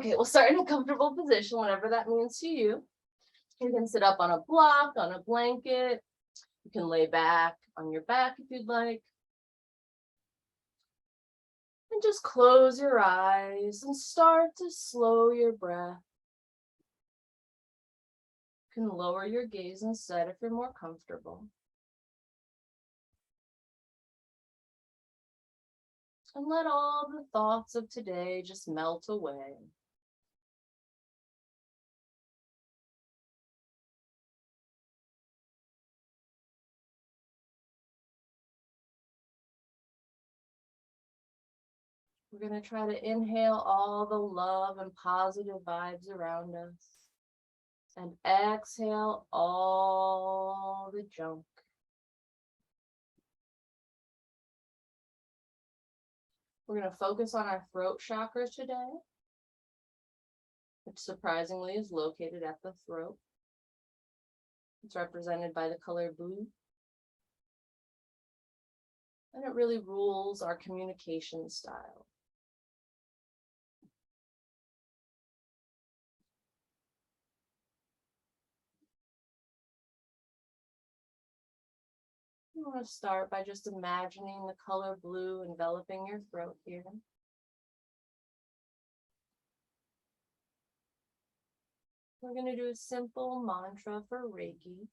Okay, we'll start in a comfortable position, whatever that means to you. You can sit up on a block, on a blanket. You can lay back on your back if you'd like. And just close your eyes and start to slow your breath. You can lower your gaze instead if you're more comfortable. And let all the thoughts of today just melt away. We're going to try to inhale all the love and positive vibes around us and exhale all the junk. We're going to focus on our throat chakra today, which surprisingly is located at the throat. It's represented by the color blue. And it really rules our communication style. You want to start by just imagining the color blue enveloping your throat here. We're going to do a simple mantra for Reiki.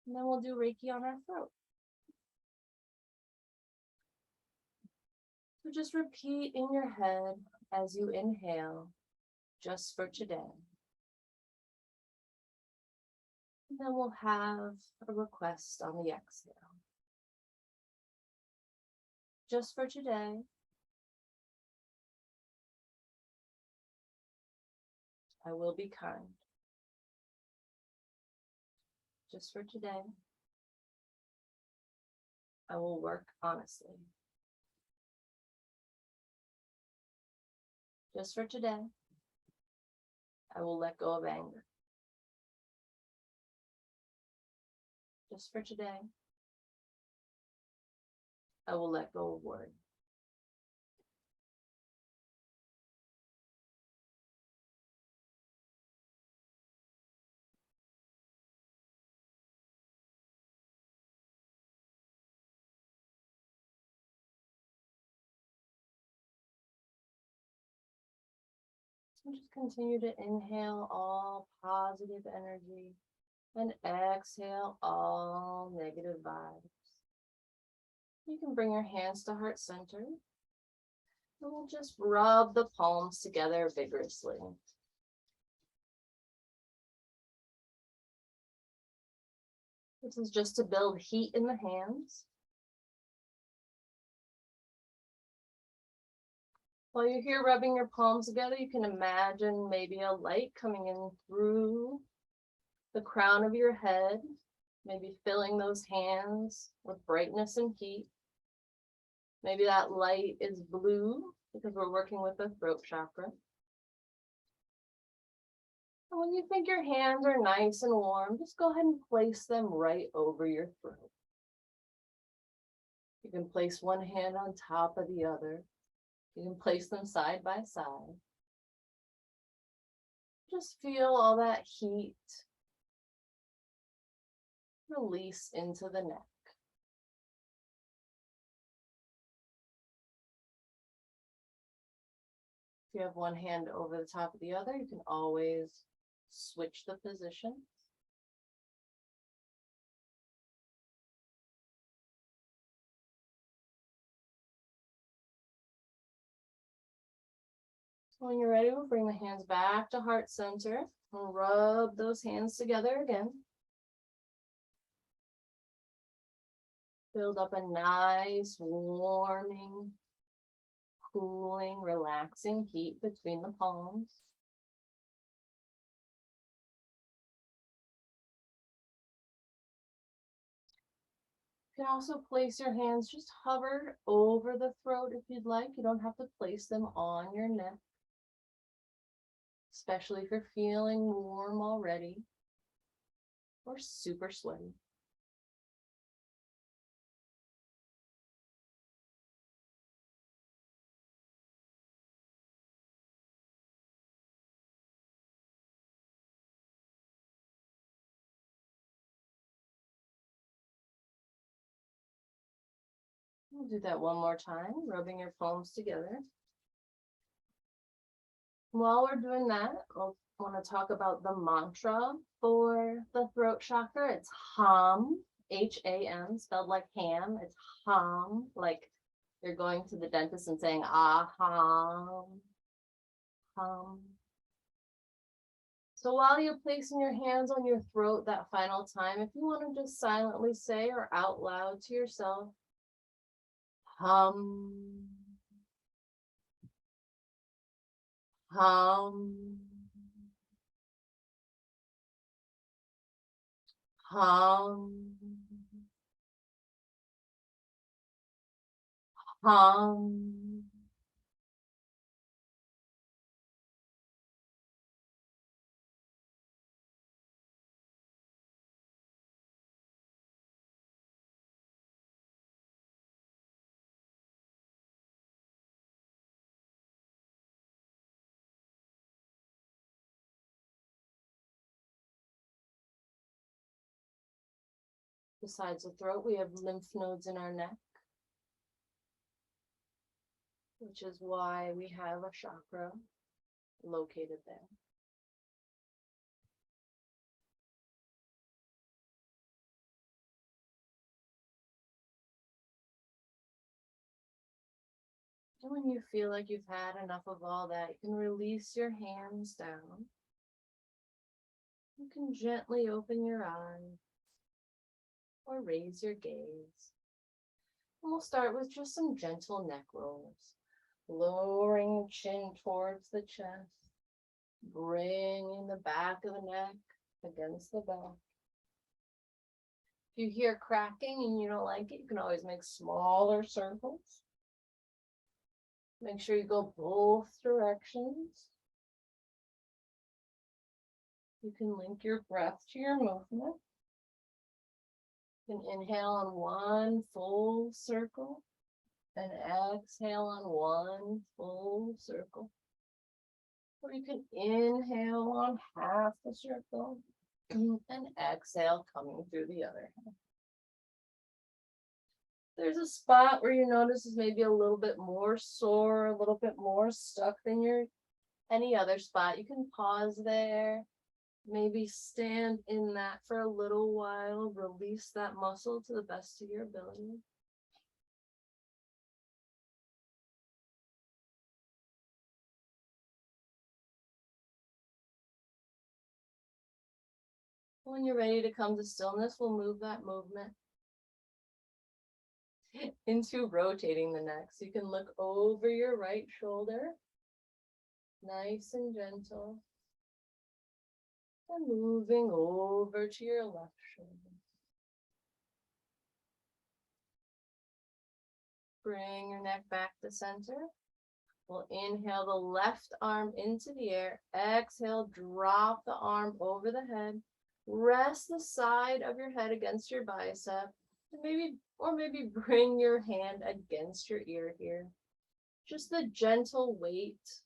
And then we'll do Reiki on our throat. So just repeat in your head as you inhale, just for today. And then we'll have a request on the exhale. Just for today, I will be kind. Just for today, I will work honestly. Just for today, I will let go of anger. Just for today, I will let go of worry. So just continue to inhale all positive energy and exhale all negative vibes. You can bring your hands to heart center. And we'll just rub the palms together vigorously. This is just to build heat in the hands. While you're here rubbing your palms together, you can imagine maybe a light coming in through the crown of your head, maybe filling those hands with brightness and heat. Maybe that light is blue because we're working with the throat chakra. And when you think your hands are nice and warm, just go ahead and place them right over your throat. You can place one hand on top of the other. You can place them side by side. Just feel all that heat release into the neck. If you have one hand over the top of the other, you can always switch the position. So when you're ready, we'll bring the hands back to heart center and rub those hands together again. Build up a nice, warming, cooling, relaxing heat between the palms. You can also place your hands, just hover over the throat if you'd like. You don't have to place them on your neck, especially if you're feeling warm already or super sweaty. We'll do that one more time, rubbing your palms together. While we're doing that, I want to talk about the mantra for the throat chakra. It's Ham, H-A-M, spelled like ham. It's Ham, like you're going to the dentist and saying, ah, ham, ham. So while you're placing your hands on your throat that final time, if you want to just silently say or out loud to yourself, hum, hum, hum, hum. Besides the throat, we have lymph nodes in our neck, which is why we have a chakra located there. And when you feel like you've had enough of all that, you can release your hands down. You can gently open your eyes or raise your gaze. And we'll start with just some gentle neck rolls, lowering the chin towards the chest, bringing the back of the neck against the back. If you hear cracking and you don't like it, you can always make smaller circles. Make sure you go both directions. You can link your breath to your movement. You can inhale on one full circle and exhale on one full circle. Or you can inhale on half the circle and exhale coming through the other half. There's a spot where you notice is maybe a little bit more sore, a little bit more stuck than any other spot. You can pause there, maybe stand in that for a little while, release that muscle to the best of your ability. When you're ready to come to stillness, we'll move that movement into rotating the neck. So you can look over your right shoulder, nice and gentle, and moving over to your left shoulder. Bring your neck back to center. We'll inhale the left arm into the air. Exhale, drop the arm over the head. Rest the side of your head against your bicep. And maybe bring your hand against your ear here. Just the gentle weight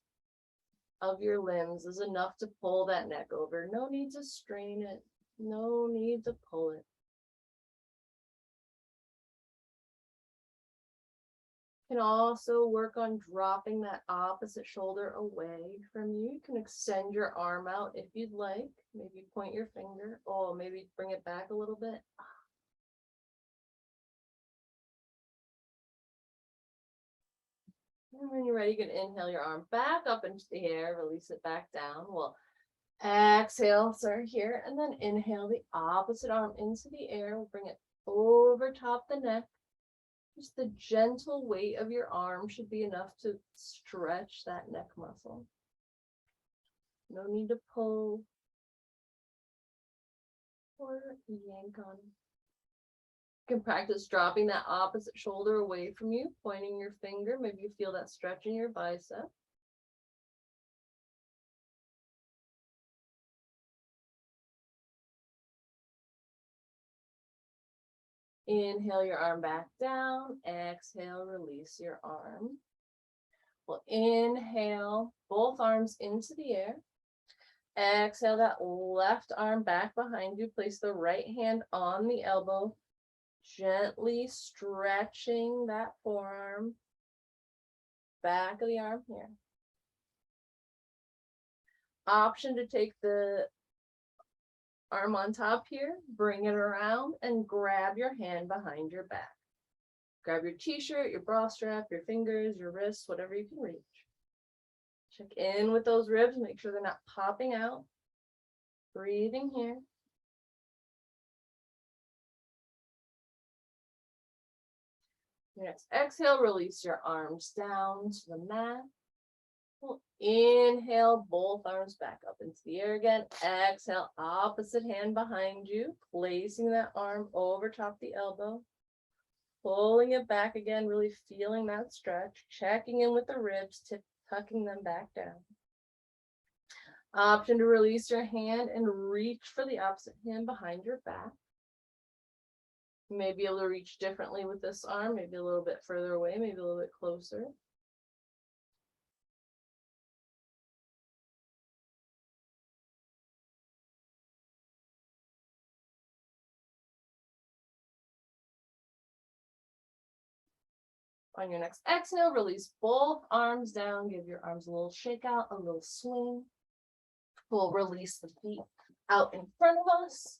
of your limbs is enough to pull that neck over. No need to strain it. No need to pull it. You can also work on dropping that opposite shoulder away from you. You can extend your arm out if you'd like. Maybe point your finger. Oh, maybe bring it back a little bit. And when you're ready, you can inhale your arm back up into the air, release it back down. We'll exhale, here, and then inhale the opposite arm into the air. We'll bring it over top the neck. Just the gentle weight of your arm should be enough to stretch that neck muscle. No need to pull or yank on. You can practice dropping that opposite shoulder away from you, pointing your finger. Maybe you feel that stretch in your bicep. Inhale your arm back down. Exhale, release your arm. We'll inhale both arms into the air. Exhale that left arm back behind you. Place the right hand on the elbow. Gently stretching that forearm, back of the arm here. Option to take the arm on top here, bring it around and grab your hand behind your back. Grab your t-shirt, your bra strap, your fingers, your wrists, whatever you can reach. Check in with those ribs, make sure they're not popping out. Breathing here. Next, exhale, release your arms down to the mat. We'll inhale, both arms back up into the air again. Exhale, opposite hand behind you, placing that arm over top the elbow. Pulling it back again, really feeling that stretch. Checking in with the ribs, tucking them back down. Option to release your hand and reach for the opposite hand behind your back. You may be able to reach differently with this arm, maybe a little bit further away, maybe a little bit closer. On your next exhale, release both arms down, give your arms a little shake out, a little swing. We'll release the feet out in front of us.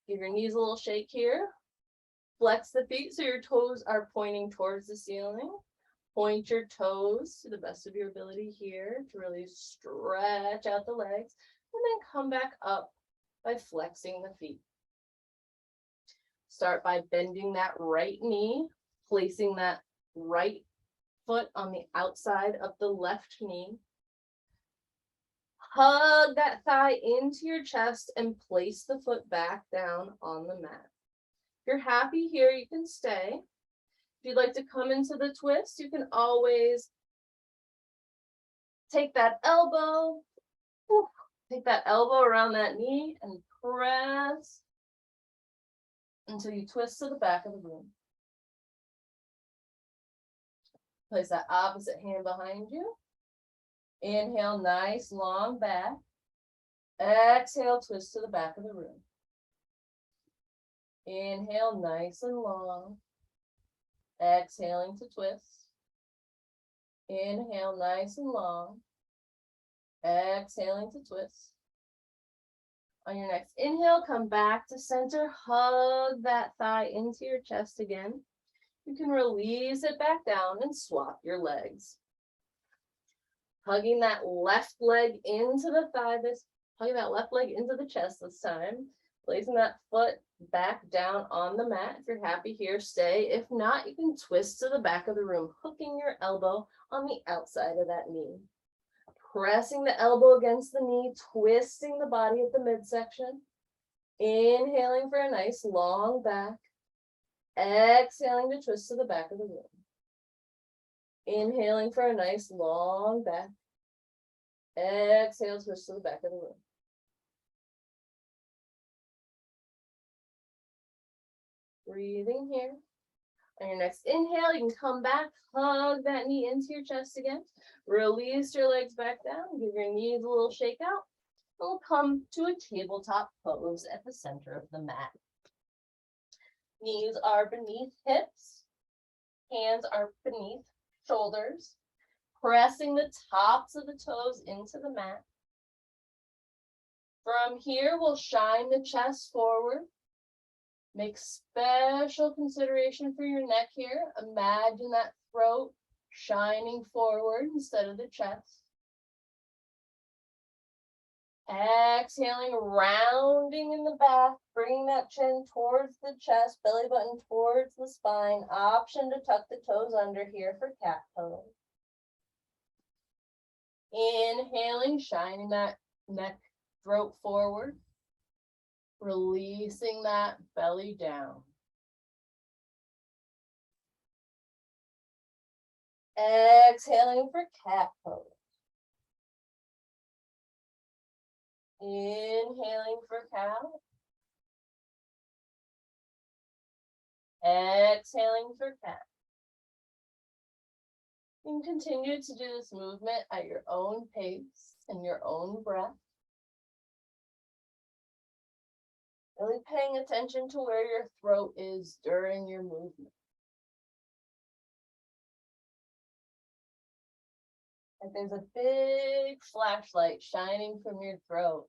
Give your knees a little shake here. Flex the feet so your toes are pointing towards the ceiling. Point your toes to the best of your ability here to really stretch out the legs, and then come back up by flexing the feet. Start by bending that right knee, placing that right foot on the outside of the left knee. Hug that thigh into your chest and place the foot back down on the mat. If you're happy here, you can stay. If you'd like to come into the twist, you can always take that elbow around that knee and press until you twist to the back of the room. Place that opposite hand behind you. Inhale, nice long back. Exhale, twist to the back of the room. Inhale, nice and long. Exhaling to twist. Inhale, nice and long. Exhaling to twist. On your next inhale, come back to center. Hug that thigh into your chest again. You can release it back down and swap your legs. Hugging that left leg into the thigh, hugging that left leg into the chest this time. Placing that foot back down on the mat. If you're happy here, stay. If not, you can twist to the back of the room, hooking your elbow on the outside of that knee. Pressing the elbow against the knee, twisting the body at the midsection. Inhaling for a nice long back. Exhaling to twist to the back of the room. Inhaling for a nice long back. Exhale, twist to the back of the room. Breathing here. On your next inhale, you can come back, hug that knee into your chest again. Release your legs back down. Give your knees a little shake out. And we'll come to a tabletop pose at the center of the mat. Knees are beneath hips. Hands are beneath shoulders. Pressing the tops of the toes into the mat. From here, we'll shine the chest forward. Make special consideration for your neck here. Imagine that throat shining forward instead of the chest. Exhaling, rounding in the back, bringing that chin towards the chest, belly button towards the spine. Option to tuck the toes under here for cat pose. Inhaling, shining that neck, throat forward. Releasing that belly down. Exhaling for cat pose. Inhaling for cow. Exhaling for cat. You can continue to do this movement at your own pace and your own breath. Really paying attention to where your throat is during your movement. Like there's a big flashlight shining from your throat.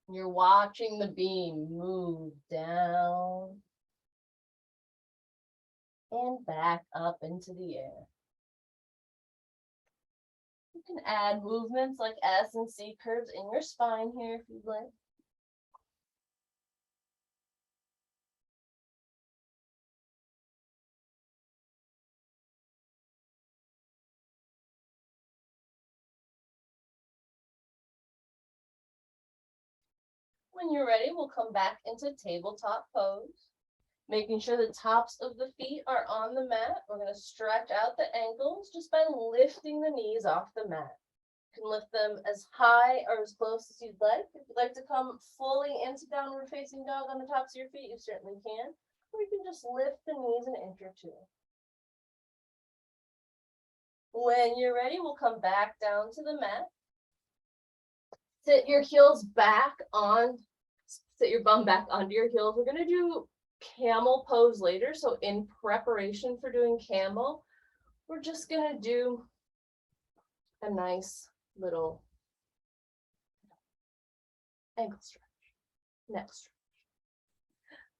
You're watching the beam move down and back up into the air. You can add movements like S and C curves in your spine here if you'd like. When you're ready, we'll come back into tabletop pose. Making sure the tops of the feet are on the mat. We're going to stretch out the ankles just by lifting the knees off the mat. You can lift them as high or as close as you'd like. If you'd like to come fully into downward facing dog on the tops of your feet, you certainly can. Or you can just lift the knees an inch or two. When you're ready, we'll come back down to the mat. Sit your heels back on, sit your bum back onto your heels. We're going to do camel pose later. So in preparation for doing camel, we're just going to do a nice little ankle stretch, neck stretch.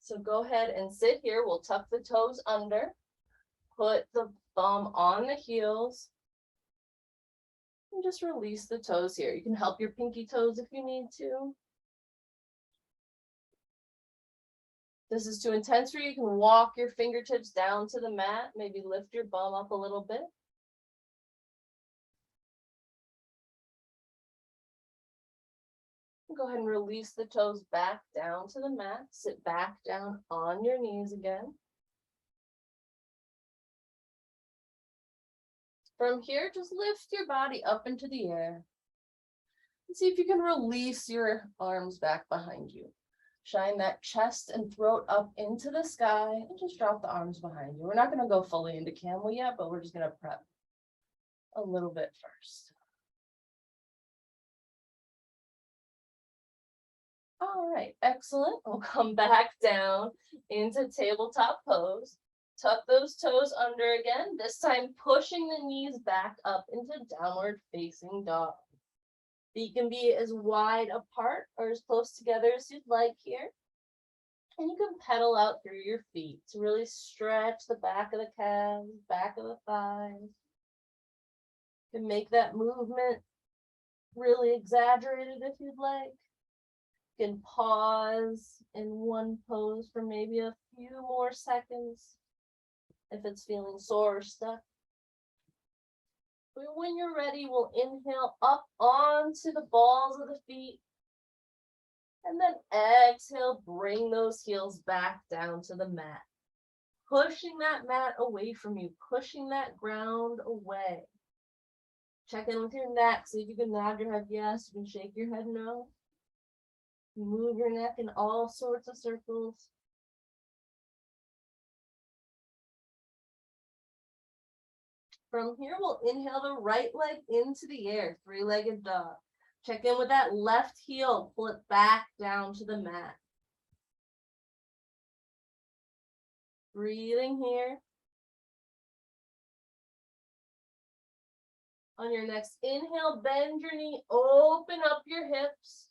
So go ahead and sit here. We'll tuck the toes under, put the thumb on the heels, and just release the toes here. You can help your pinky toes if you need to. This is too intense for you. You can walk your fingertips down to the mat, maybe lift your bum up a little bit. Go ahead and release the toes back down to the mat. Sit back down on your knees again. From here, just lift your body up into the air. And see if you can release your arms back behind you. Shine that chest and throat up into the sky and just drop the arms behind you. We're not going to go fully into camel yet, but we're just going to prep a little bit first. All right, excellent. We'll come back down into tabletop pose. Tuck those toes under again, this time pushing the knees back up into downward facing dog. Feet can be as wide apart or as close together as you'd like here. And you can pedal out through your feet to really stretch the back of the calves, back of the thighs. You can make that movement really exaggerated if you'd like. You can pause in one pose for maybe a few more seconds if it's feeling sore or stuck. But when you're ready, we'll inhale up onto the balls of the feet. And then exhale, bring those heels back down to the mat. Pushing that mat away from you, pushing that ground away. Check in with your neck, see if you can nod your head yes, you can shake your head no. Move your neck in all sorts of circles. From here, we'll inhale the right leg into the air, three-legged dog. Check in with that left heel, pull it back down to the mat. Breathing here. On your next inhale, bend your knee, open up your hips.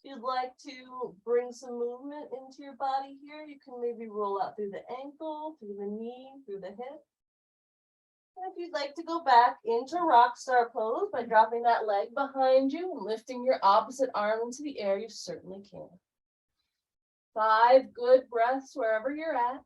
If you'd like to bring some movement into your body here, you can maybe roll out through the ankle, through the knee, through the hip. And if you'd like to go back into rock star pose by dropping that leg behind you and lifting your opposite arm into the air, you certainly can. 5 good breaths wherever you're at.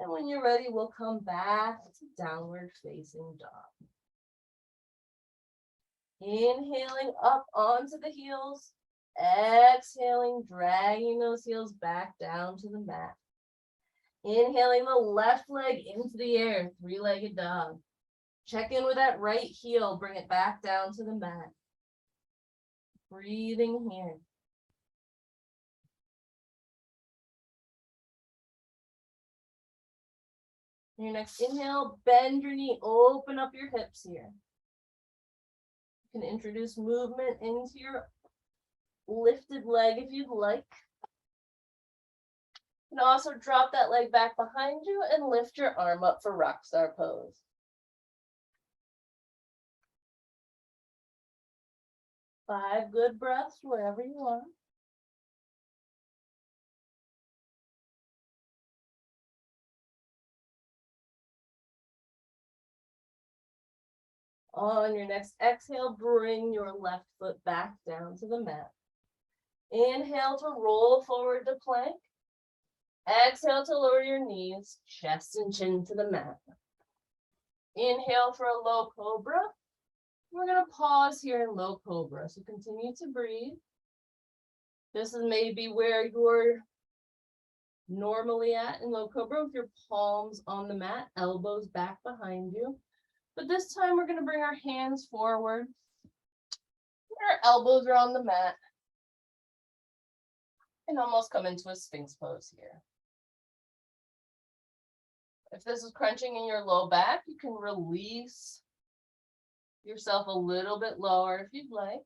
And when you're ready, we'll come back to downward facing dog. Inhaling up onto the heels, exhaling, dragging those heels back down to the mat. Inhaling the left leg into the air, three-legged dog. Check in with that right heel, bring it back down to the mat. Breathing here. Your next inhale, bend your knee, open up your hips here. You can introduce movement into your lifted leg if you'd like. You can also drop that leg back behind you and lift your arm up for rock star pose. Five good breaths wherever you are. On your next exhale, bring your left foot back down to the mat. Inhale to roll forward to plank. Exhale to lower your knees, chest and chin to the mat. Inhale for a low cobra. We're going to pause here in low cobra. So continue to breathe. This is maybe where you're normally at in low cobra with your palms on the mat, elbows back behind you. But this time we're going to bring our hands forward. Our elbows are on the mat. And almost come into a Sphinx pose here. If this is crunching in your low back, you can release yourself a little bit lower if you'd like.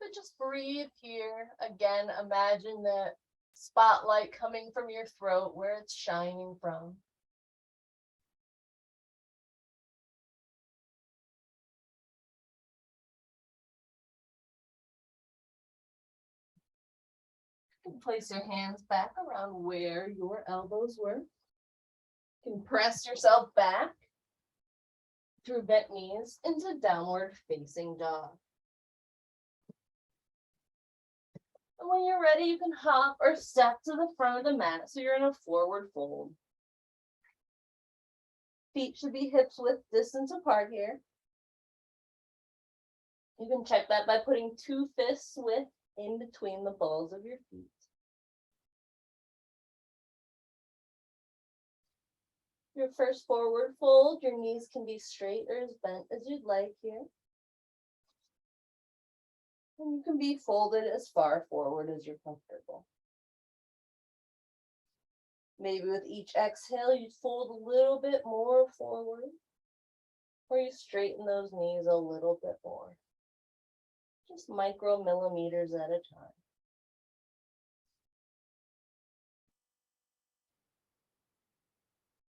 But just breathe here. Again, imagine that spotlight coming from your throat where it's shining from. You can place your hands back around where your elbows were. You can press yourself back through bent knees into downward facing dog. And when you're ready, you can hop or step to the front of the mat so you're in a forward fold. Feet should be hips width distance apart here. You can check that by putting 2 fists width in between the balls of your feet. Your first forward fold, your knees can be straight or as bent as you'd like here. And you can be folded as far forward as you're comfortable. Maybe with each exhale, you fold a little bit more forward, or you straighten those knees a little bit more. Just micromillimeters at a time.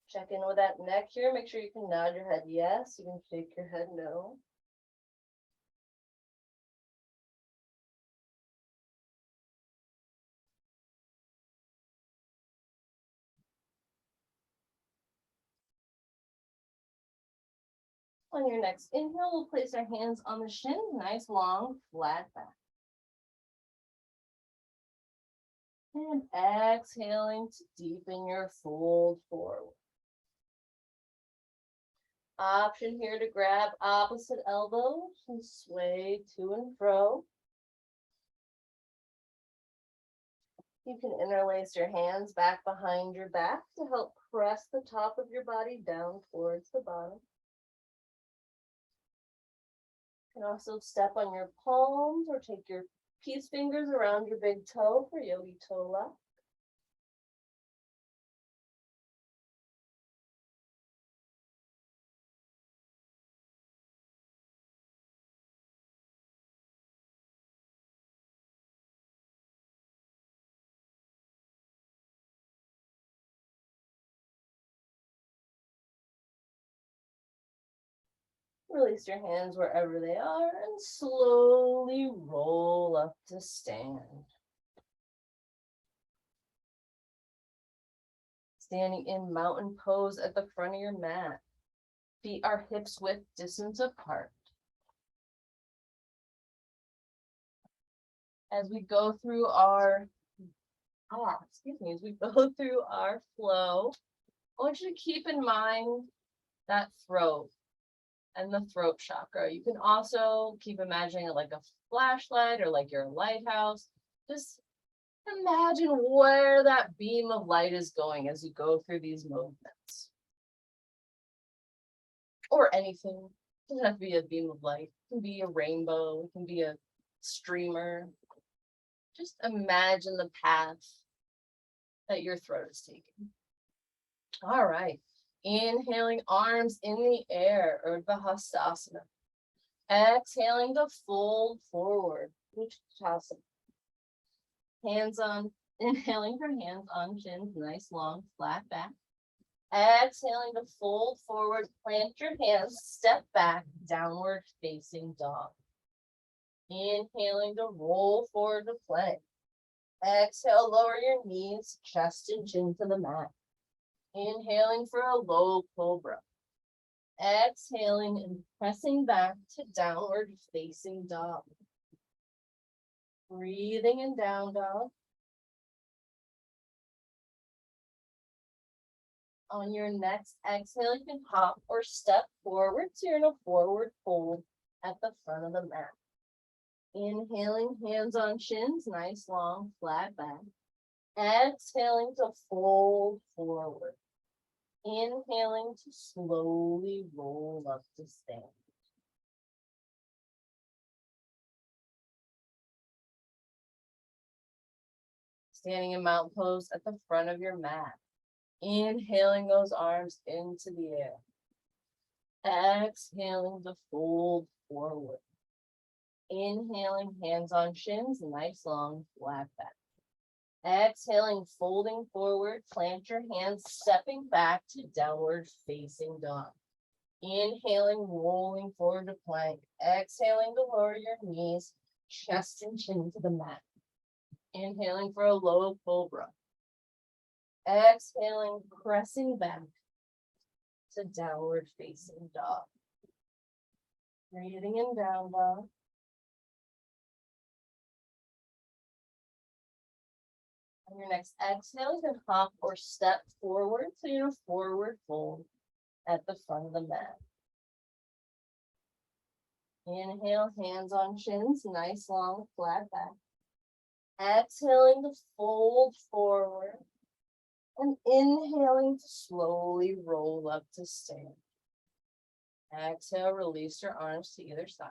Check in with that neck here. Make sure you can nod your head yes. You can shake your head no. On your next inhale, we'll place our hands on the shin, nice long flat back. And exhaling to deepen your fold forward. Option here to grab opposite elbows and sway to and fro. You can interlace your hands back behind your back to help press the top of your body down towards the bottom. You can also step on your palms or take your peace fingers around your big toe for yogi toe lock. Release your hands wherever they are and slowly roll up to stand. Standing in mountain pose at the front of your mat. Feet are hips width distance apart. As we go through our as we go through our flow, I want you to keep in mind that throat and the throat chakra. You can also keep imagining it like a flashlight or like your lighthouse. Just imagine where that beam of light is going as you go through these movements. Or anything. It doesn't have to be a beam of light. It can be a rainbow. It can be a streamer. Just imagine the path that your throat is taking. All right. Inhaling, arms in the air, Urdhva Hastasana. Exhaling to fold forward, Utkatasana. Hands on, inhaling for hands on shins, nice long flat back. Exhaling to fold forward, plant your hands, step back, downward facing dog. Inhaling to roll forward to plank. Exhale, lower your knees, chest and chin to the mat. Inhaling for a low cobra. Exhaling and pressing back to downward facing dog. Breathing in down dog. On your next exhale, you can hop or step forward. So you're in a forward fold at the front of the mat. Inhaling, hands on shins, nice long flat back. Exhaling to fold forward. Inhaling to slowly roll up to stand. Standing in mountain pose at the front of your mat. Inhaling those arms into the air. Exhaling to fold forward. Inhaling, hands on shins, nice long flat back. Exhaling, folding forward, plant your hands, stepping back to downward facing dog. Inhaling, rolling forward to plank. Exhaling to lower your knees, chest and chin to the mat. Inhaling for a low cobra. Exhaling, pressing back to downward facing dog. Breathing in down dog. On your next exhale, you can hop or step forward to your forward fold at the front of the mat. Inhale, hands on shins, nice long flat back. Exhaling to fold forward. And inhaling to slowly roll up to stand. Exhale, release your arms to either side.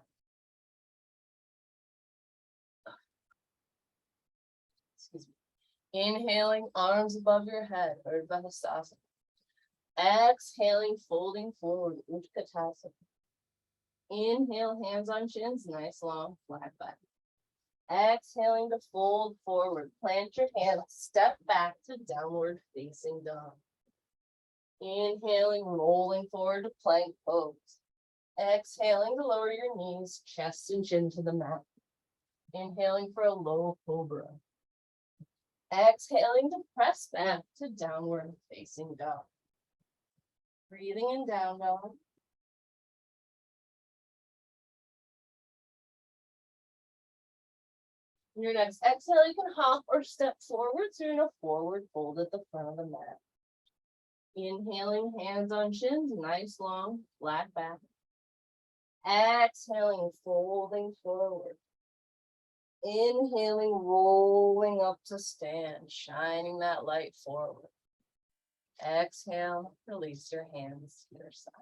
Excuse me. Inhaling, arms above your head, Urdhva Hastasana. Exhaling, folding forward, Utkatasana. Inhale, hands on shins, nice long flat back. Exhaling to fold forward, plant your hands, step back to downward facing dog. Inhaling, rolling forward to plank pose. Exhaling to lower your knees, chest and chin to the mat. Inhaling for a low cobra. Exhaling to press back to downward facing dog. Breathing in down dog. On your next exhale, you can hop or step forward, so you're in a forward fold at the front of the mat. Inhaling, hands on shins, nice long flat back. Exhaling, folding forward. Inhaling, rolling up to stand, shining that light forward. Exhale, release your hands to your side.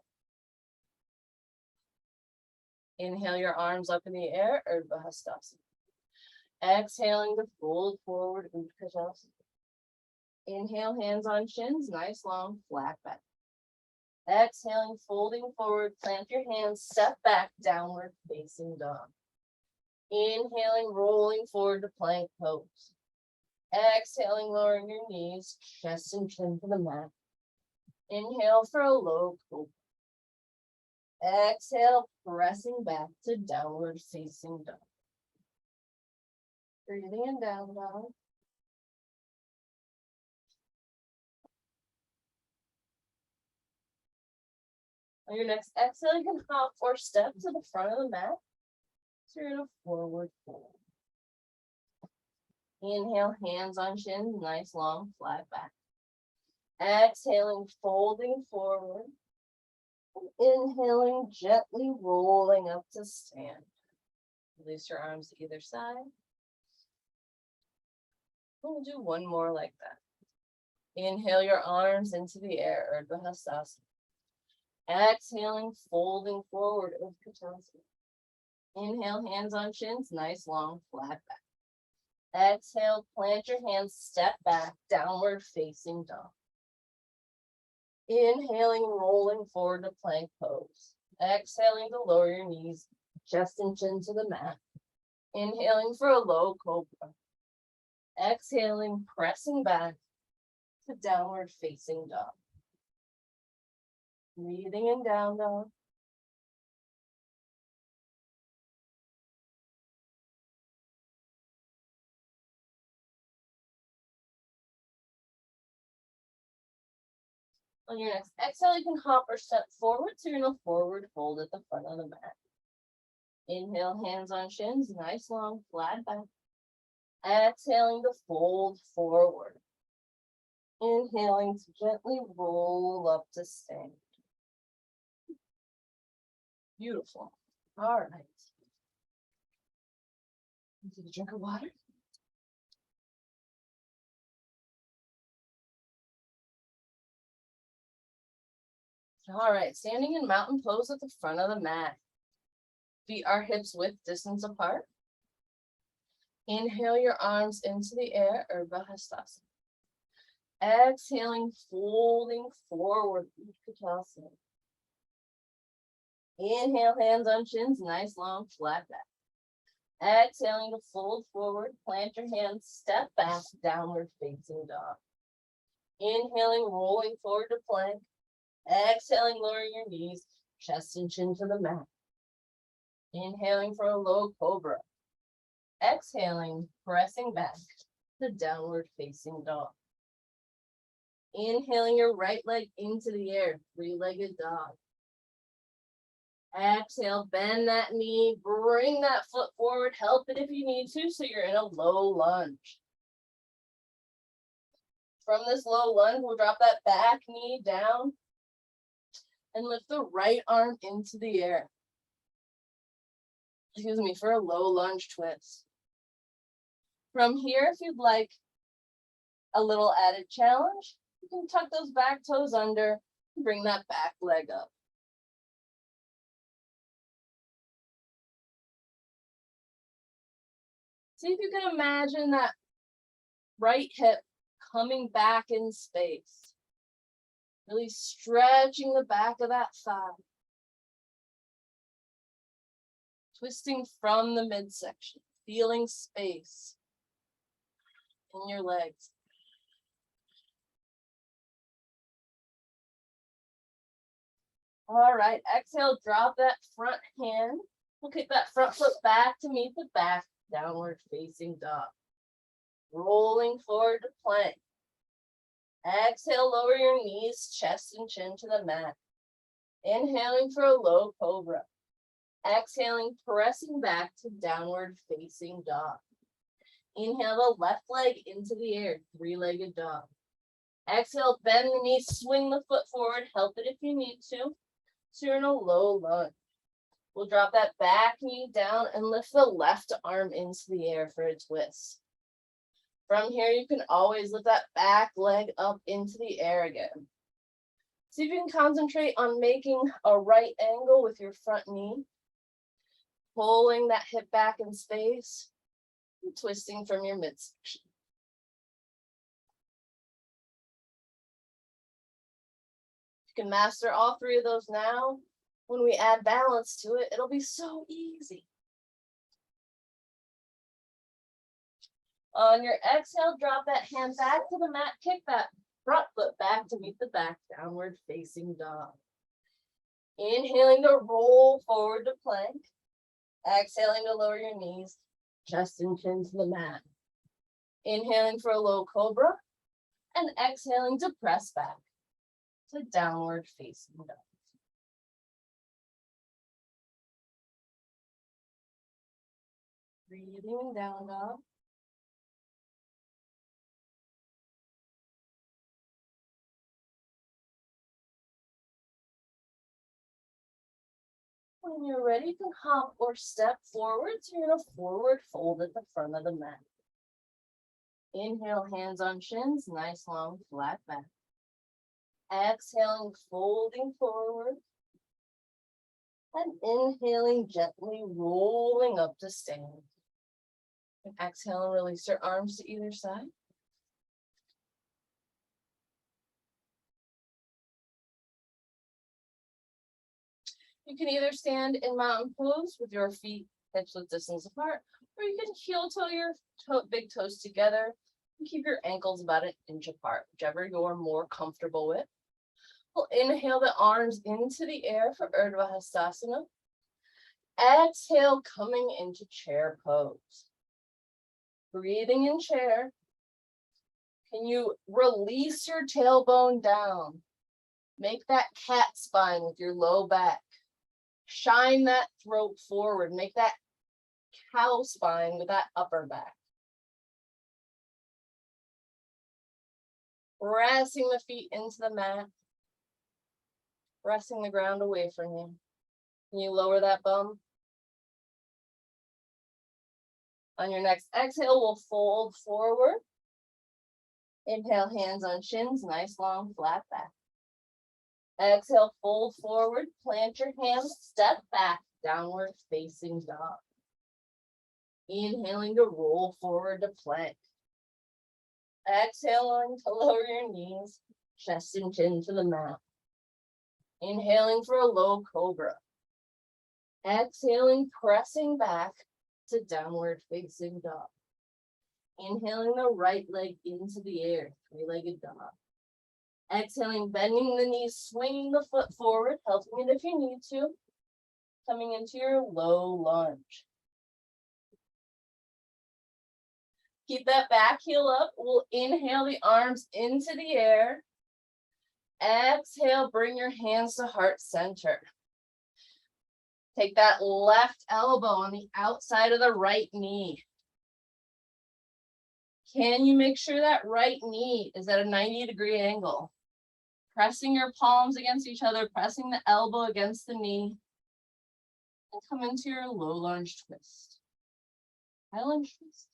Inhale your arms up in the air, Urdhva Hastasana. Exhaling to fold forward, Utkatasana. Inhale, hands on shins, nice long flat back. Exhaling, folding forward, plant your hands, step back, downward facing dog. Inhaling, rolling forward to plank pose. Exhaling, lowering your knees, chest and chin to the mat. Inhale for a low cobra. Exhale, pressing back to downward facing dog. Breathing in down dog. On your next exhale, you can hop or step to the front of the mat. So you're in a forward fold. Inhale, hands on shins, nice long flat back. Exhaling, folding forward. Inhaling, gently rolling up to stand. Release your arms to either side. We'll do one more like that. Inhale your arms into the air, Urdhva Hastasana. Exhaling, folding forward, Utkatasana. Inhale, hands on shins, nice long flat back. Exhale, plant your hands, step back, downward facing dog. Inhaling, rolling forward to plank pose. Exhaling to lower your knees, chest and chin to the mat. Inhaling for a low cobra. Exhaling, pressing back to downward facing dog. Breathing in down dog. On your next exhale, you can hop or step forward, so you're gonna forward fold at the front of the mat. Inhale, hands on shins, nice long flat back. Exhaling to fold forward. Inhaling to gently roll up to stand. Beautiful. All right. Take a drink of water. All right, standing in mountain pose at the front of the mat. Feet are hips width distance apart. Inhale your arms into the air, Urdhva Hastasana. Exhaling, folding forward, Utkatasana. Inhale, hands on shins, nice long flat back. Exhaling to fold forward, plant your hands, step back, downward facing dog. Inhaling, rolling forward to plank. Exhaling, lowering your knees, chest and chin to the mat. Inhaling for a low cobra. Exhaling, pressing back to downward facing dog. Inhaling your right leg into the air, three-legged dog. Exhale, bend that knee, bring that foot forward, help it if you need to, so you're in a low lunge. From this low lunge, we'll drop that back knee down and lift the right arm into the air. Excuse me, for a low lunge twist. From here, if you'd like a little added challenge, you can tuck those back toes under and bring that back leg up. See if you can imagine that right hip coming back in space. Really stretching the back of that thigh. Twisting from the midsection, feeling space in your legs. All right, exhale, drop that front hand. We'll kick that front foot back to meet the back, downward facing dog. Rolling forward to plank. Exhale, lower your knees, chest and chin to the mat. Inhaling for a low cobra. Exhaling, pressing back to downward facing dog. Inhale the left leg into the air, three-legged dog. Exhale, bend the knees, swing the foot forward, help it if you need to. So you're in a low lunge. We'll drop that back knee down and lift the left arm into the air for a twist. From here, you can always lift that back leg up into the air again. See if you can concentrate on making a right angle with your front knee. Pulling that hip back in space, and twisting from your midsection. You can master all three of those now. When we add balance to it, it'll be so easy. On your exhale, drop that hand back to the mat, kick that front foot back to meet the back, downward facing dog. Inhaling to roll forward to plank. Exhaling to lower your knees, chest and chin to the mat. Inhaling for a low cobra and exhaling to press back to downward facing dog. Breathing down dog. When you're ready, you can hop or step forward. So you're in a forward fold at the front of the mat. Inhale, hands on shins, nice long flat back. Exhaling, folding forward. And inhaling, gently rolling up to stand. And exhale and release your arms to either side. You can either stand in mountain pose with your feet hips width distance apart, or you can heel toe your big toes together and keep your ankles about an inch apart, whichever you're more comfortable with. We'll inhale the arms into the air for Urdhva Hastasana. Exhale, coming into chair pose. Breathing in chair. Can you release your tailbone down? Make that cat spine with your low back. Shine that throat forward. Make that cow spine with that upper back. Pressing the feet into the mat. Pressing the ground away from you. Can you lower that bum? On your next exhale, we'll fold forward. Inhale, hands on shins, nice long flat back. Exhale, fold forward, plant your hands, step back, downward facing dog. Inhaling to roll forward to plank. Exhaling to lower your knees, chest and chin to the mat. Inhaling for a low cobra. Exhaling, pressing back to downward facing dog. Inhaling the right leg into the air, three-legged dog. Exhaling, bending the knees, swinging the foot forward, helping it if you need to. Coming into your low lunge. Keep that back heel up. We'll inhale the arms into the air. Exhale, bring your hands to heart center. Take that left elbow on the outside of the right knee. Can you make sure that right knee is at a 90-degree angle? Pressing your palms against each other, pressing the elbow against the knee. And come into your low lunge twist. High lunge twist.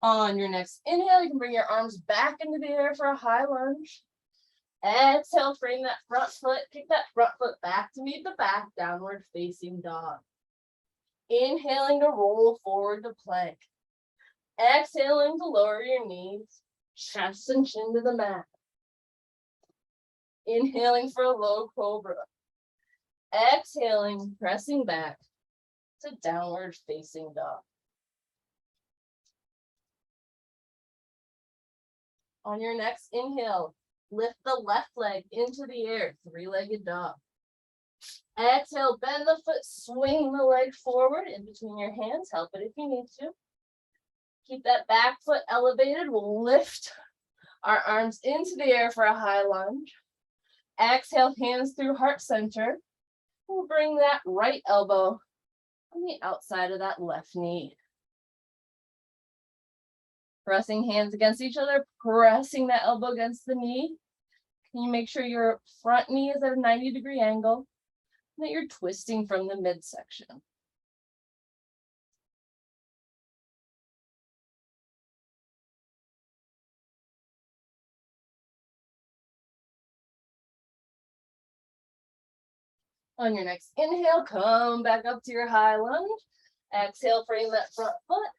On your next inhale, you can bring your arms back into the air for a high lunge. Exhale, frame that front foot, kick that front foot back to meet the back, downward facing dog. Inhaling to roll forward to plank. Exhaling to lower your knees, chest and chin to the mat. Inhaling for a low cobra. Exhaling, pressing back to downward facing dog. On your next inhale, lift the left leg into the air, three-legged dog. Exhale, bend the foot, swing the leg forward in between your hands. Help it if you need to. Keep that back foot elevated. We'll lift our arms into the air for a high lunge. Exhale, hands through heart center. We'll bring that right elbow on the outside of that left knee. Pressing hands against each other, pressing that elbow against the knee. Can you make sure your front knee is at a 90-degree angle and that you're twisting from the midsection? On your next inhale, come back up to your high lunge. Exhale, frame that front foot.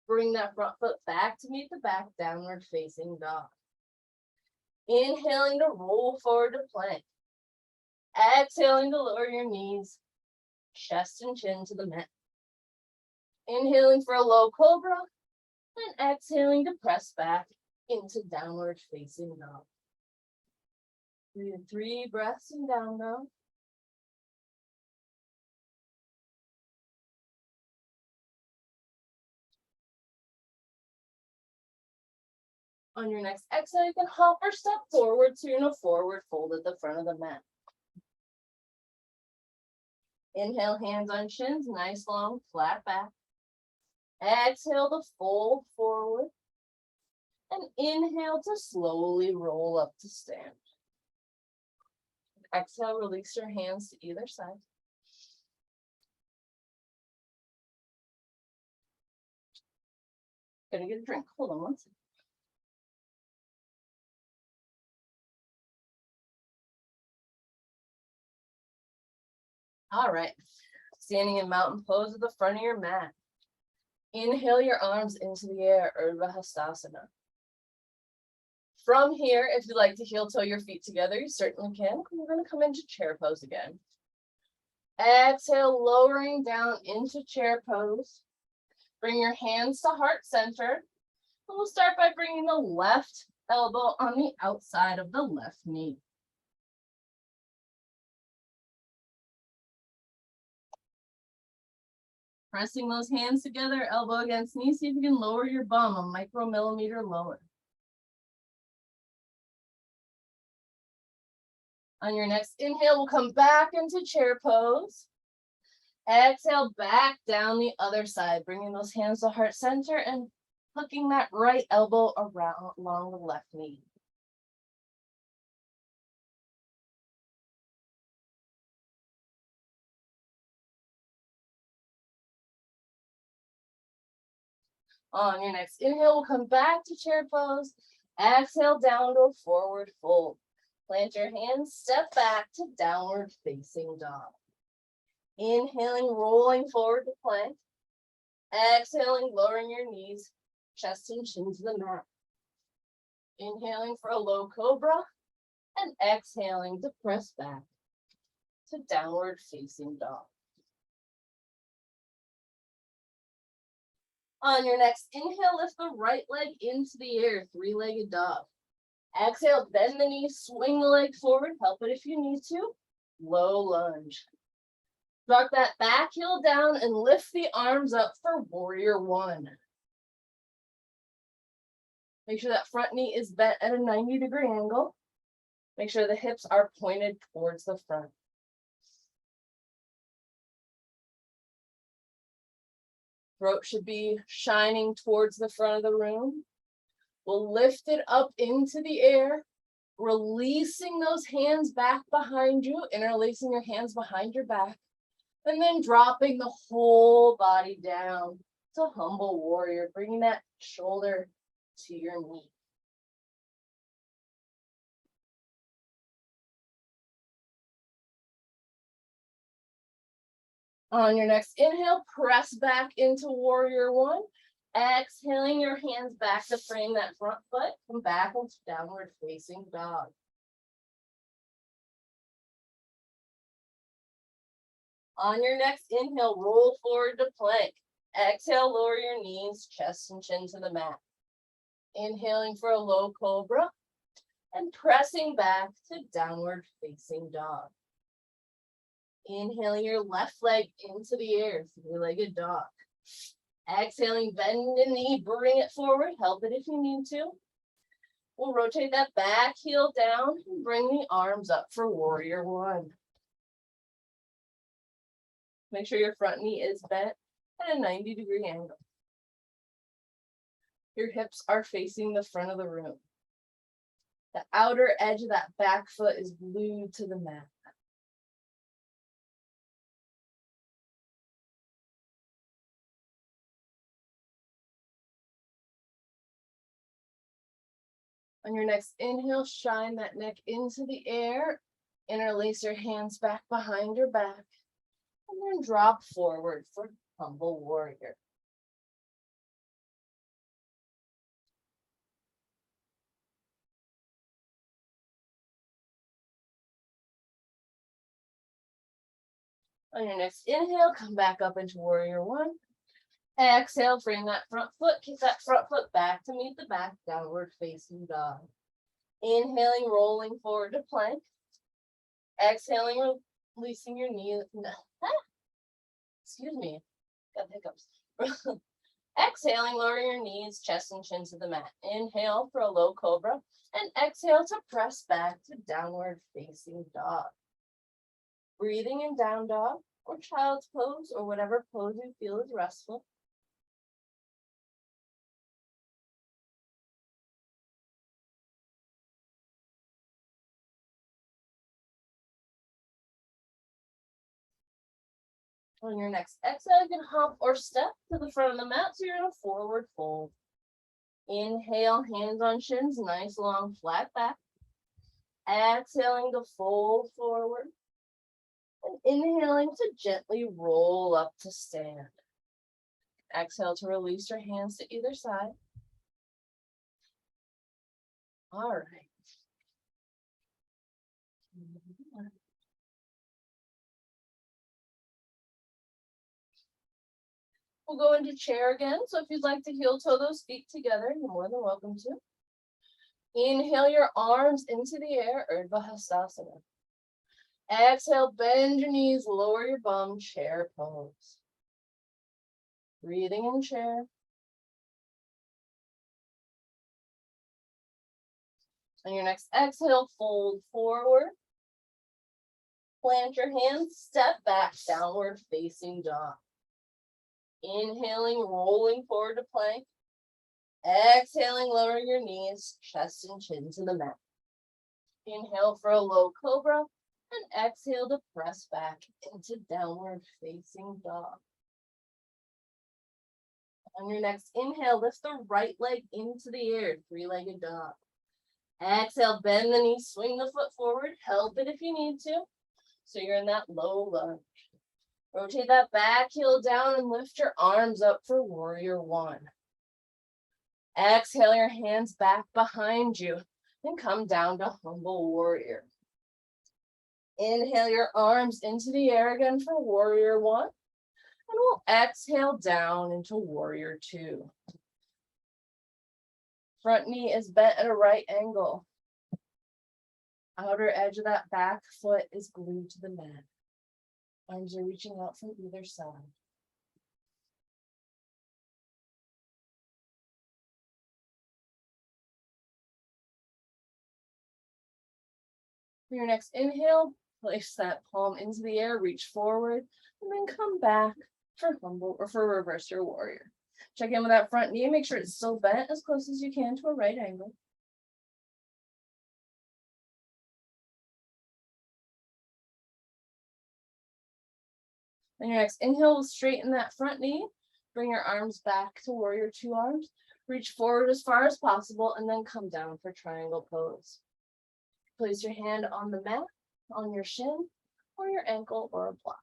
Bring that front foot back to meet the back, downward facing dog. Inhaling to roll forward to plank. Exhaling to lower your knees, chest and chin to the mat. Inhaling for a low cobra, and exhaling to press back into downward facing dog. Breathe 3 breaths in down dog. On your next exhale, you can hop or step forward to a forward fold at the front of the mat. Inhale, hands on shins, nice long flat back. Exhale to fold forward. And inhale to slowly roll up to stand. Exhale, release your hands to either side. Gonna get a drink. Hold on one second. All right. Standing in mountain pose at the front of your mat. Inhale your arms into the air, Urdhva Hastasana. From here, if you'd like to heel toe your feet together, you certainly can. We're going to come into chair pose again. Exhale, lowering down into chair pose. Bring your hands to heart center. And we'll start by bringing the left elbow on the outside of the left knee. Pressing those hands together, elbow against knee, see if you can lower your bum a micromillimeter lower. On your next inhale, we'll come back into chair pose. Exhale, back down the other side, bringing those hands to heart center and hooking that right elbow around along the left knee. On your next inhale, we'll come back to chair pose. Exhale, down to a forward fold. Plant your hands, step back to downward facing dog. Inhaling, rolling forward to plank. Exhaling, lowering your knees, chest and chin to the mat. Inhaling for a low cobra and exhaling to press back to downward facing dog. On your next inhale, lift the right leg into the air, three-legged dog. Exhale, bend the knee, swing the leg forward, help it if you need to. Low lunge. Drop that back heel down and lift the arms up for warrior one. Make sure that front knee is bent at a 90-degree angle. Make sure the hips are pointed towards the front. Throat should be shining towards the front of the room. We'll lift it up into the air, releasing those hands back behind you, interlacing your hands behind your back, and then dropping the whole body down to humble warrior, bringing that shoulder to your knee. On your next inhale, press back into warrior one. Exhaling your hands back to frame that front foot. Come back into downward facing dog. On your next inhale, roll forward to plank. Exhale, lower your knees, chest and chin to the mat. Inhaling for a low cobra and pressing back to downward facing dog. Inhaling your left leg into the air, three-legged dog. Exhaling, bend the knee, bring it forward, help it if you need to. We'll rotate that back heel down and bring the arms up for warrior one. Make sure your front knee is bent at a 90-degree angle. Your hips are facing the front of the room. The outer edge of that back foot is glued to the mat. On your next inhale, shine that neck into the air. Interlace your hands back behind your back. And then drop forward for humble warrior. On your next inhale, come back up into warrior one. Exhale, bring that front foot, kick that front foot back to meet the back, downward facing dog. Inhaling, rolling forward to plank. Exhaling, releasing your knee. Excuse me, got hiccups. Exhaling, lower your knees, chest and chin to the mat. Inhale for a low cobra and exhale to press back to downward facing dog. Breathing in down dog or child's pose or whatever pose you feel is restful. On your next exhale, you can hop or step to the front of the mat, so you're in a forward fold. Inhale, hands on shins, nice long flat back. Exhaling to fold forward. And inhaling to gently roll up to stand. Exhale to release your hands to either side. All right. We'll go into chair again. So if you'd like to heel toe those feet together, you're more than welcome to. Inhale your arms into the air, Urdhva Hastasana. Exhale, bend your knees, lower your bum, chair pose. Breathing in chair. On your next exhale, fold forward. Plant your hands, step back, downward facing dog. Inhaling, rolling forward to plank. Exhaling, lowering your knees, chest and chin to the mat. Inhale for a low cobra and exhale to press back into downward facing dog. On your next inhale, lift the right leg into the air, three-legged dog. Exhale, bend the knee, swing the foot forward, help it if you need to. So you're in that low lunge. Rotate that back heel down and lift your arms up for warrior one. Exhale your hands back behind you and come down to humble warrior. Inhale your arms into the air again for warrior one. And we'll exhale down into warrior two. Front knee is bent at a right angle. Outer edge of that back foot is glued to the mat. Arms are reaching out from either side. For your next inhale, place that palm into the air, reach forward, and then come back for humble or for reverse your warrior. Check in with that front knee, make sure it's still bent as close as you can to a right angle. On your next inhale, we'll straighten that front knee, bring your arms back to warrior two arms, reach forward as far as possible, and then come down for triangle pose. Place your hand on the mat, on your shin, or your ankle, or a block.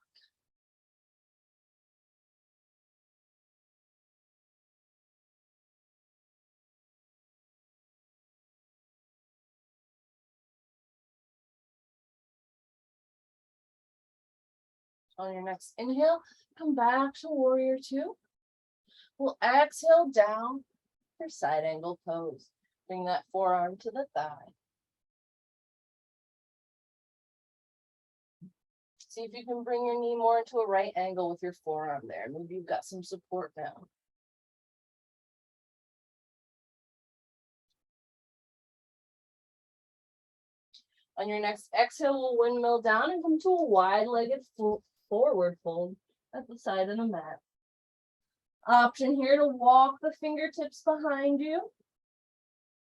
On your next inhale, come back to warrior two. We'll exhale down for side angle pose. Bring that forearm to the thigh. See if you can bring your knee more into a right angle with your forearm there. Maybe you've got some support now. On your next exhale, we'll windmill down and come to a wide-legged forward fold at the side of the mat. Option here to walk the fingertips behind you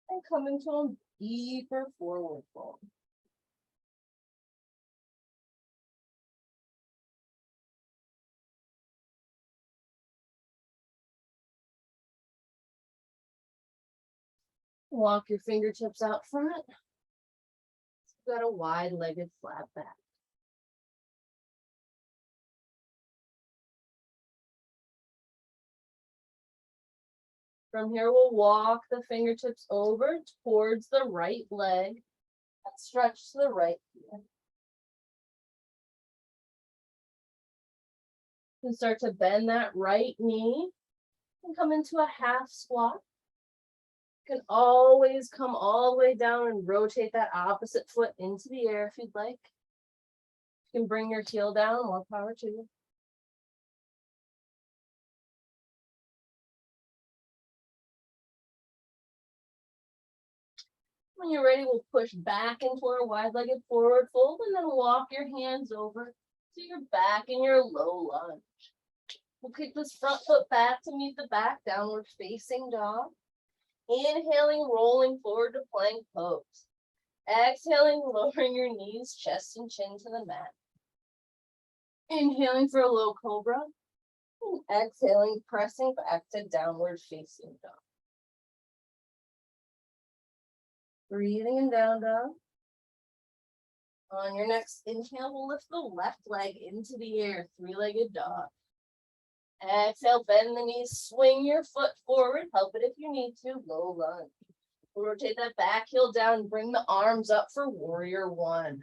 and come into a deeper forward fold. Walk your fingertips out front. You've got a wide-legged flat back. From here, we'll walk the fingertips over towards the right leg and stretch to the right here. You can start to bend that right knee and come into a half squat. You can always come all the way down and rotate that opposite foot into the air if you'd like. You can bring your heel down, more power to you. When you're ready, we'll push back into our wide-legged forward fold and then walk your hands over so you're back in your low lunge. We'll kick this front foot back to meet the back, downward facing dog. Inhaling, rolling forward to plank pose. Exhaling, lowering your knees, chest and chin to the mat. Inhaling for a low cobra. And exhaling, pressing back to downward facing dog. Breathing in down dog. On your next inhale, we'll lift the left leg into the air, three-legged dog. Exhale, bend the knees, swing your foot forward, help it if you need to, low lunge. Rotate that back heel down, bring the arms up for warrior one.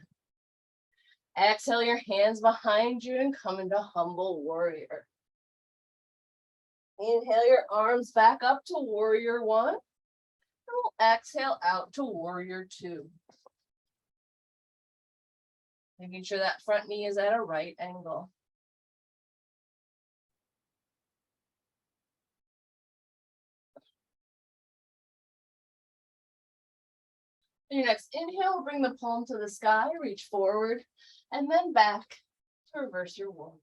Exhale your hands behind you and come into humble warrior. Inhale your arms back up to warrior one. And we'll exhale out to warrior two. Making sure that front knee is at a right angle. On your next inhale, bring the palm to the sky, reach forward, and then back to reverse your warrior.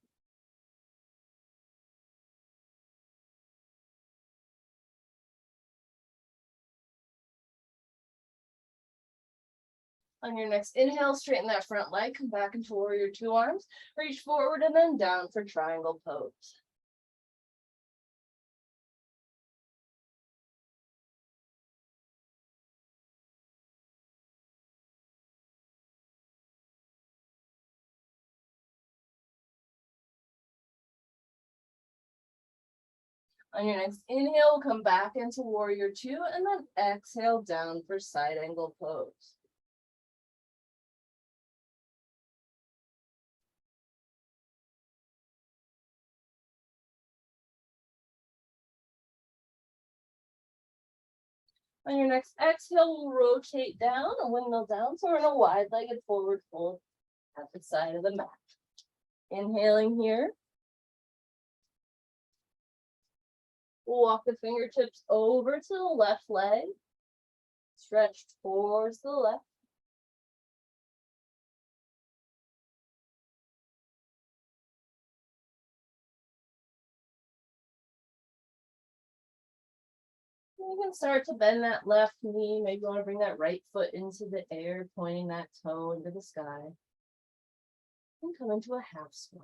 On your next inhale, straighten that front leg, come back into warrior two arms, reach forward and then down for triangle pose. On your next inhale, come back into warrior two and then exhale down for side angle pose. On your next exhale, we'll rotate down and windmill down. So we're in a wide-legged forward fold at the side of the mat. Inhaling here. We'll walk the fingertips over to the left leg. Stretch towards the left. You can start to bend that left knee. Maybe you want to bring that right foot into the air, pointing that toe into the sky. And come into a half squat.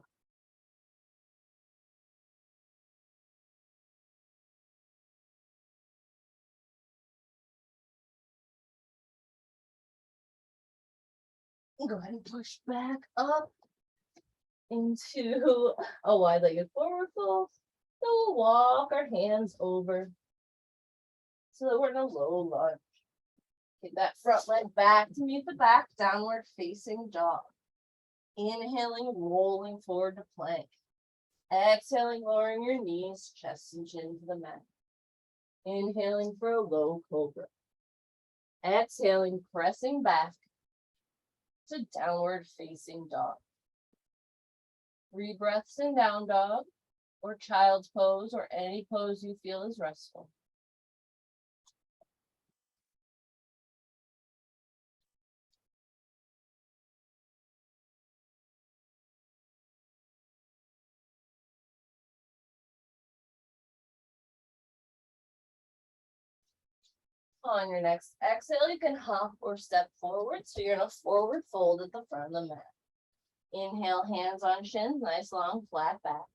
And go ahead and push back up into a wide-legged forward fold. So we'll walk our hands over so that we're in a low lunge. Get that front leg back to meet the back, downward facing dog. Inhaling, rolling forward to plank. Exhaling, lowering your knees, chest and chin to the mat. Inhaling for a low cobra. Exhaling, pressing back to downward facing dog. 3 breaths in down dog or child's pose or any pose you feel is restful. On your next exhale, you can hop or step forward. So you're in a forward fold at the front of the mat. Inhale, hands on shins, nice long flat back.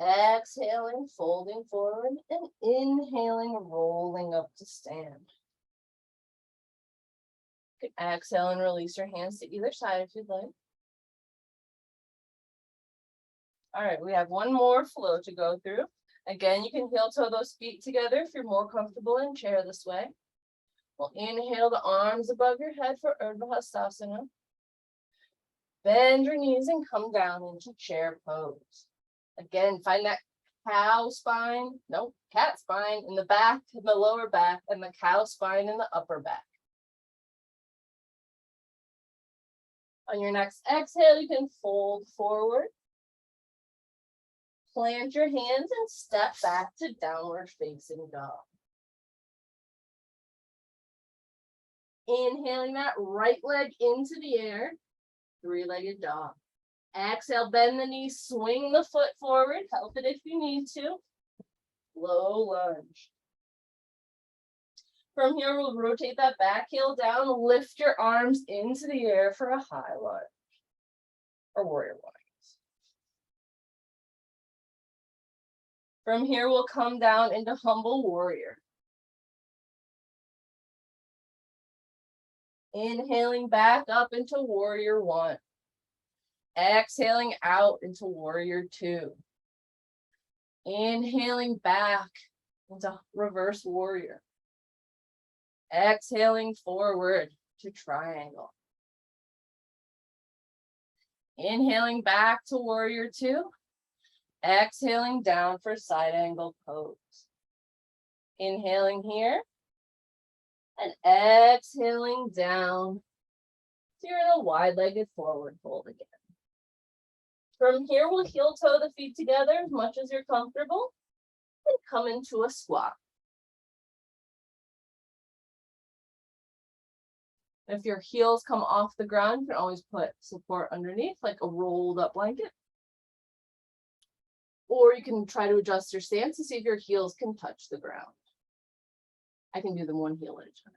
Exhaling, folding forward, and inhaling, rolling up to stand. You can exhale and release your hands to either side if you'd like. All right, we have one more flow to go through. Again, you can heel toe those feet together if you're more comfortable in chair this way. We'll inhale the arms above your head for Urdhva Hastasana. Bend your knees and come down into chair pose. Again, find that cat spine in the back, in the lower back, and the cow spine in the upper back. On your next exhale, you can fold forward. Plant your hands and step back to downward facing dog. Inhaling that right leg into the air, 3-legged dog. Exhale, bend the knees, swing the foot forward, help it if you need to. Low lunge. From here, we'll rotate that back heel down, lift your arms into the air for a high lunge, or warrior one. From here, we'll come down into humble warrior. Inhaling back up into warrior one. Exhaling out into warrior two. Inhaling back into reverse warrior. Exhaling forward to triangle. Inhaling back to warrior two. Exhaling down for side angle pose. Inhaling here. And exhaling down. So you're in a wide-legged forward fold again. From here, we'll heel toe the feet together as much as you're comfortable and come into a squat. If your heels come off the ground, you can always put support underneath, like a rolled up blanket. Or you can try to adjust your stance to see if your heels can touch the ground. I can do them one heel at a time.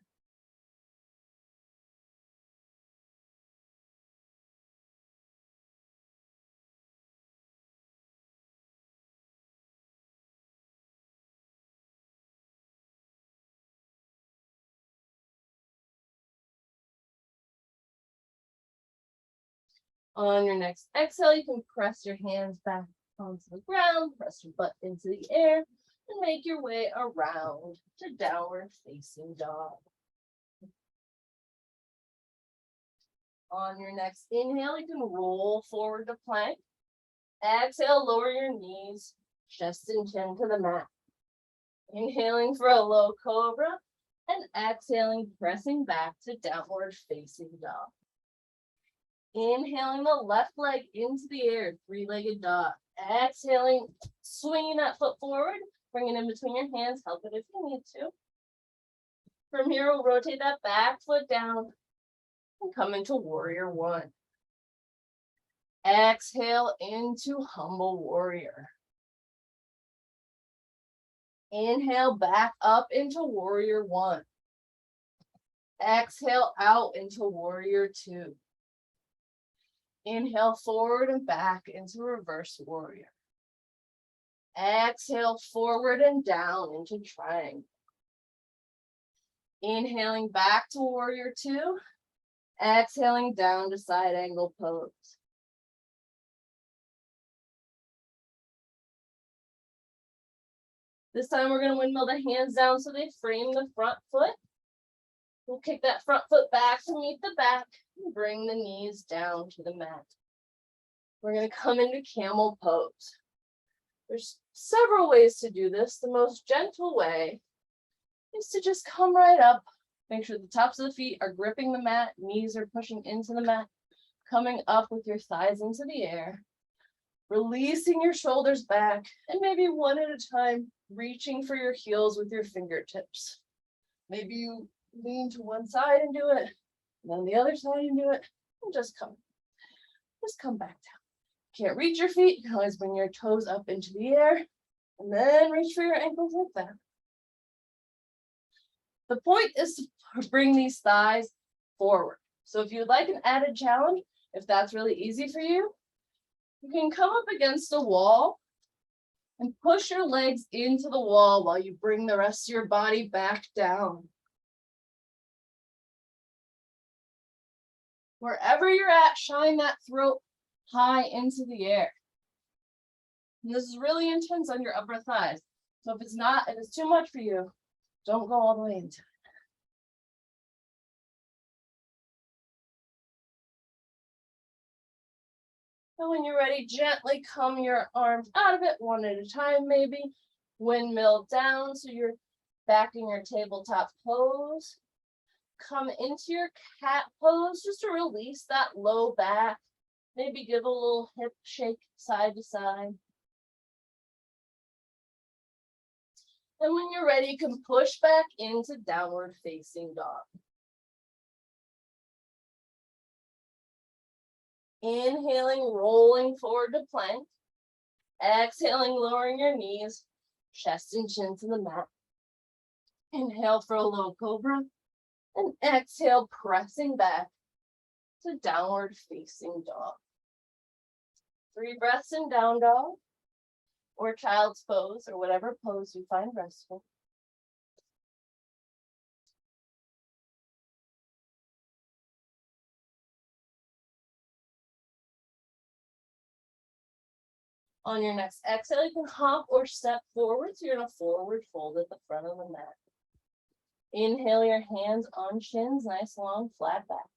On your next exhale, you can press your hands back onto the ground, press your butt into the air, and make your way around to downward facing dog. On your next inhale, you can roll forward to plank. Exhale, lower your knees, chest and chin to the mat. Inhaling for a low cobra, and exhaling, pressing back to downward facing dog. Inhaling the left leg into the air, three-legged dog. Exhaling, swinging that foot forward, bring it in between your hands, help it if you need to. From here, we'll rotate that back foot down and come into warrior one. Exhale into humble warrior. Inhale back up into warrior one. Exhale out into warrior two. Inhale forward and back into reverse warrior. Exhale forward and down into triangle. Inhaling back to warrior two. Exhaling down to side angle pose. This time we're going to windmill the hands down so they frame the front foot. We'll kick that front foot back to meet the back and bring the knees down to the mat. We're going to come into camel pose. There's several ways to do this. The most gentle way is to just come right up. Make sure the tops of the feet are gripping the mat, knees are pushing into the mat, coming up with your thighs into the air, releasing your shoulders back, and maybe one at a time, reaching for your heels with your fingertips. Maybe you lean to one side and do it, and then the other side and do it, and just come back down. Can't reach your feet, you can always bring your toes up into the air, and then reach for your ankles like that. The point is to bring these thighs forward. So if you'd like an added challenge, if that's really easy for you, you can come up against a wall and push your legs into the wall while you bring the rest of your body back down. Wherever you're at, shine that throat high into the air. And this is really intense on your upper thighs. So if it's too much for you, don't go all the way into it. And when you're ready, gently come your arms out of it one at a time, maybe. Windmill down so you're back in your tabletop pose. Come into your cat pose just to release that low back. Maybe give a little hip shake side to side. And when you're ready, you can push back into downward facing dog. Inhaling, rolling forward to plank. Exhaling, lowering your knees, chest and chin to the mat. Inhale for a low cobra. And exhale, pressing back to downward facing dog. 3 breaths in down dog, or child's pose, or whatever pose you find restful. On your next exhale, you can hop or step forward. So you're in a forward fold at the front of the mat. Inhale your hands on shins, nice long flat back.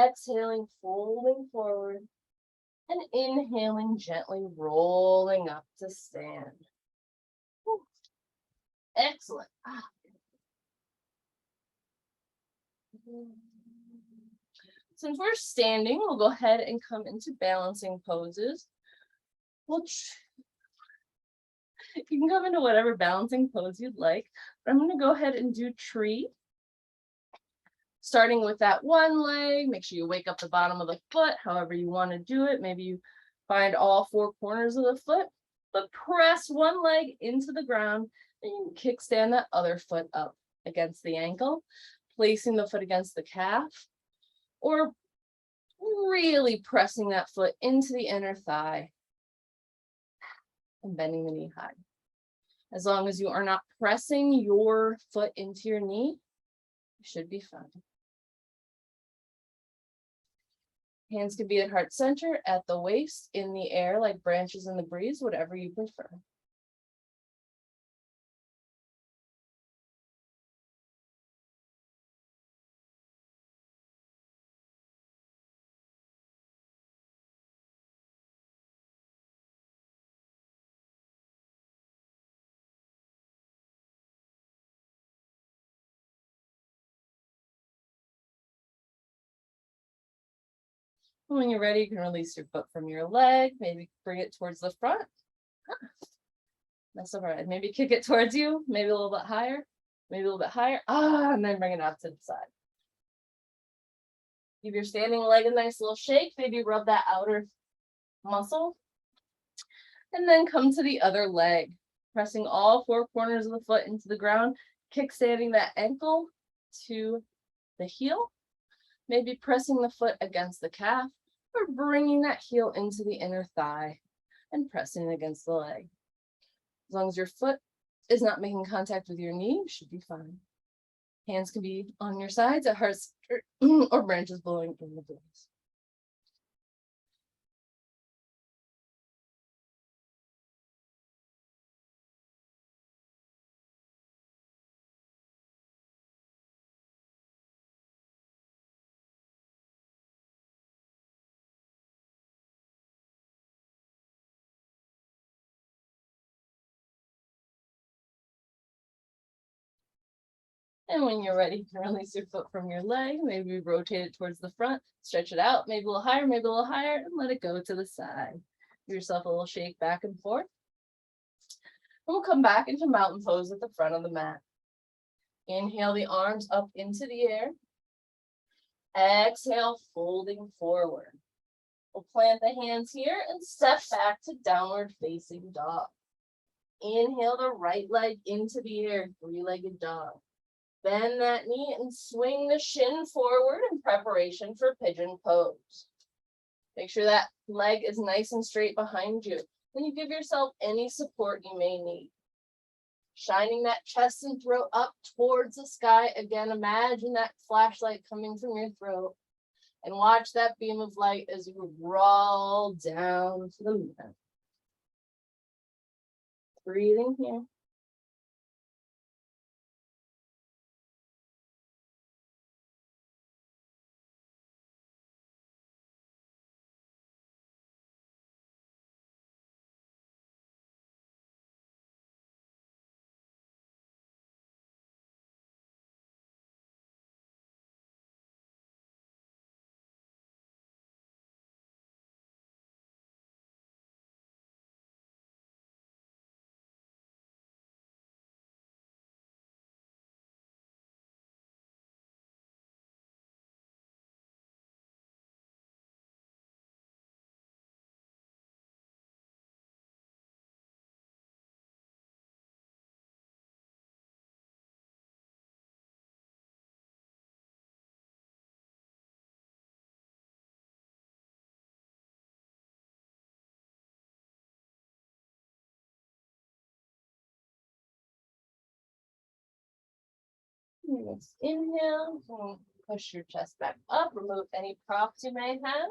Exhaling, folding forward. And inhaling, gently rolling up to stand. Whew. Excellent. Since we're standing, we'll go ahead and come into balancing poses. You can come into whatever balancing pose you'd like, but I'm going to go ahead and do tree. Starting with that one leg, make sure you wake up the bottom of the foot, however you want to do it. Maybe you find all four corners of the foot, but press one leg into the ground and you can kickstand that other foot up against the ankle, placing the foot against the calf, or really pressing that foot into the inner thigh and bending the knee high. As long as you are not pressing your foot into your knee, you should be fine. Hands can be at heart center, at the waist, in the air like branches in the breeze, whatever you prefer. When you're ready, you can release your foot from your leg, maybe bring it towards the front. That's all right. Maybe kick it towards you, maybe a little bit higher, maybe a little bit higher. And then bring it out to the side. Give your standing leg a nice little shake, maybe rub that outer muscle. And then come to the other leg, pressing all four corners of the foot into the ground, kickstanding that ankle to the heel, maybe pressing the foot against the calf, or bringing that heel into the inner thigh and pressing it against the leg. As long as your foot is not making contact with your knee, you should be fine. Hands can be on your sides at heart or branches blowing in the breeze. And when you're ready, you can release your foot from your leg, maybe rotate it towards the front, stretch it out, maybe a little higher, and let it go to the side. Give yourself a little shake back and forth. And we'll come back into mountain pose at the front of the mat. Inhale the arms up into the air. Exhale, folding forward. We'll plant the hands here and step back to downward facing dog. Inhale the right leg into the air, three-legged dog. Bend that knee and swing the shin forward in preparation for pigeon pose. Make sure that leg is nice and straight behind you. Then you give yourself any support you may need. Shining that chest and throat up towards the sky. Again, imagine that flashlight coming from your throat. And watch that beam of light as you roll down to the mat. Breathing here. Next inhale, push your chest back up, remove any props you may have.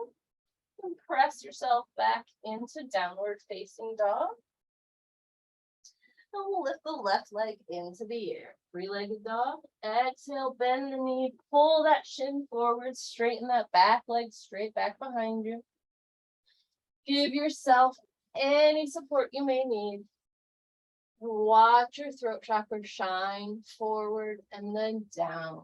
And press yourself back into downward facing dog. And we'll lift the left leg into the air. Three-legged dog. Exhale, bend the knee, pull that shin forward, straighten that back leg straight back behind you. Give yourself any support you may need. Watch your throat chakra shine forward and then down.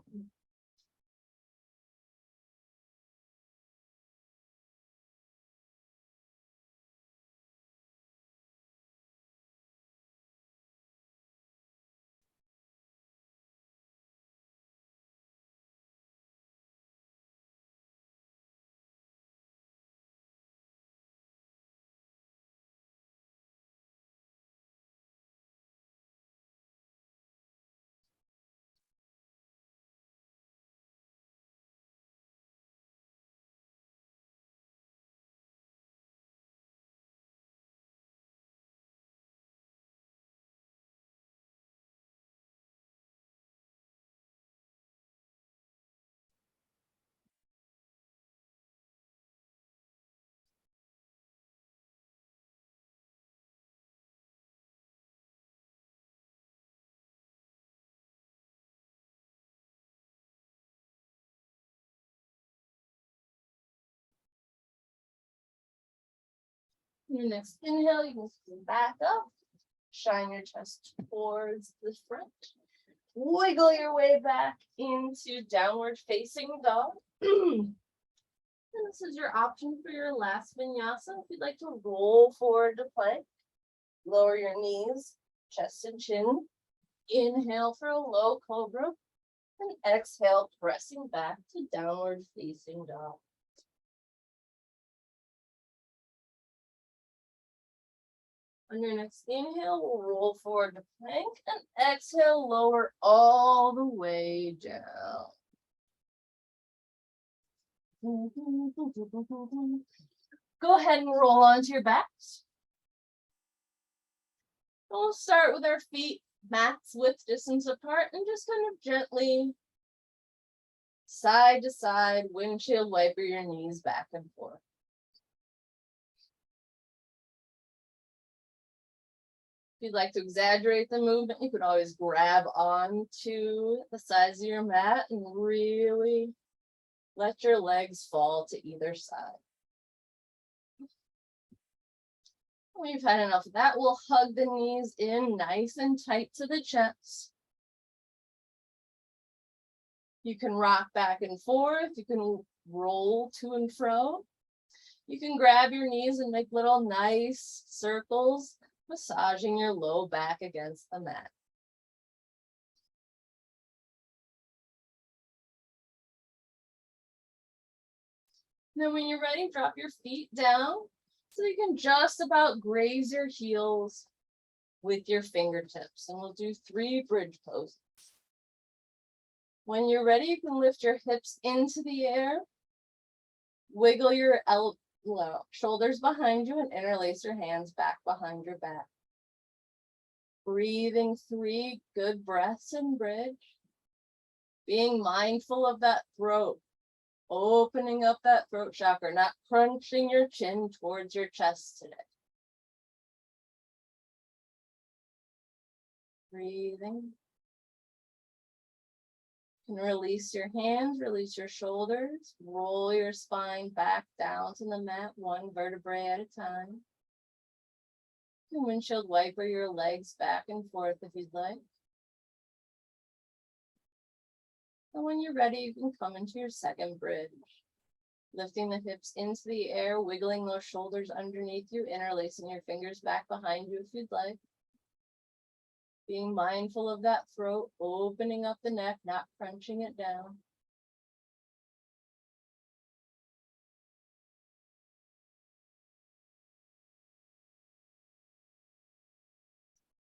Your next inhale, you can come back up, shine your chest towards the front, wiggle your way back into downward facing dog. And this is your option for your last vinyasa. If you'd like to roll forward to plank, lower your knees, chest and chin. Inhale for a low cobra, and exhale, pressing back to downward facing dog. On your next inhale, we'll roll forward to plank, and exhale, lower all the way down. Go ahead and roll onto your backs. We'll start with our feet mats width distance apart and just kind of gently side to side windshield wiper your knees back and forth. If you'd like to exaggerate the movement, you could always grab onto the sides of your mat and really let your legs fall to either side. When you've had enough of that, we'll hug the knees in nice and tight to the chest. You can rock back and forth. You can roll to and fro. You can grab your knees and make little nice circles, massaging your low back against the mat. Then when you're ready, drop your feet down so you can just about graze your heels with your fingertips. And we'll do 3 bridge poses. When you're ready, you can lift your hips into the air, wiggle your shoulders behind you, and interlace your hands back behind your back. Breathing 3 good breaths in bridge. Being mindful of that throat. Opening up that throat chakra, not crunching your chin towards your chest today. Breathing. You can release your hands, release your shoulders, roll your spine back down to the mat, 1 vertebrae at a time. You can windshield wiper your legs back and forth if you'd like. And when you're ready, you can come into your second bridge. Lifting the hips into the air, wiggling those shoulders underneath you, interlacing your fingers back behind you if you'd like. Being mindful of that throat, opening up the neck, not crunching it down.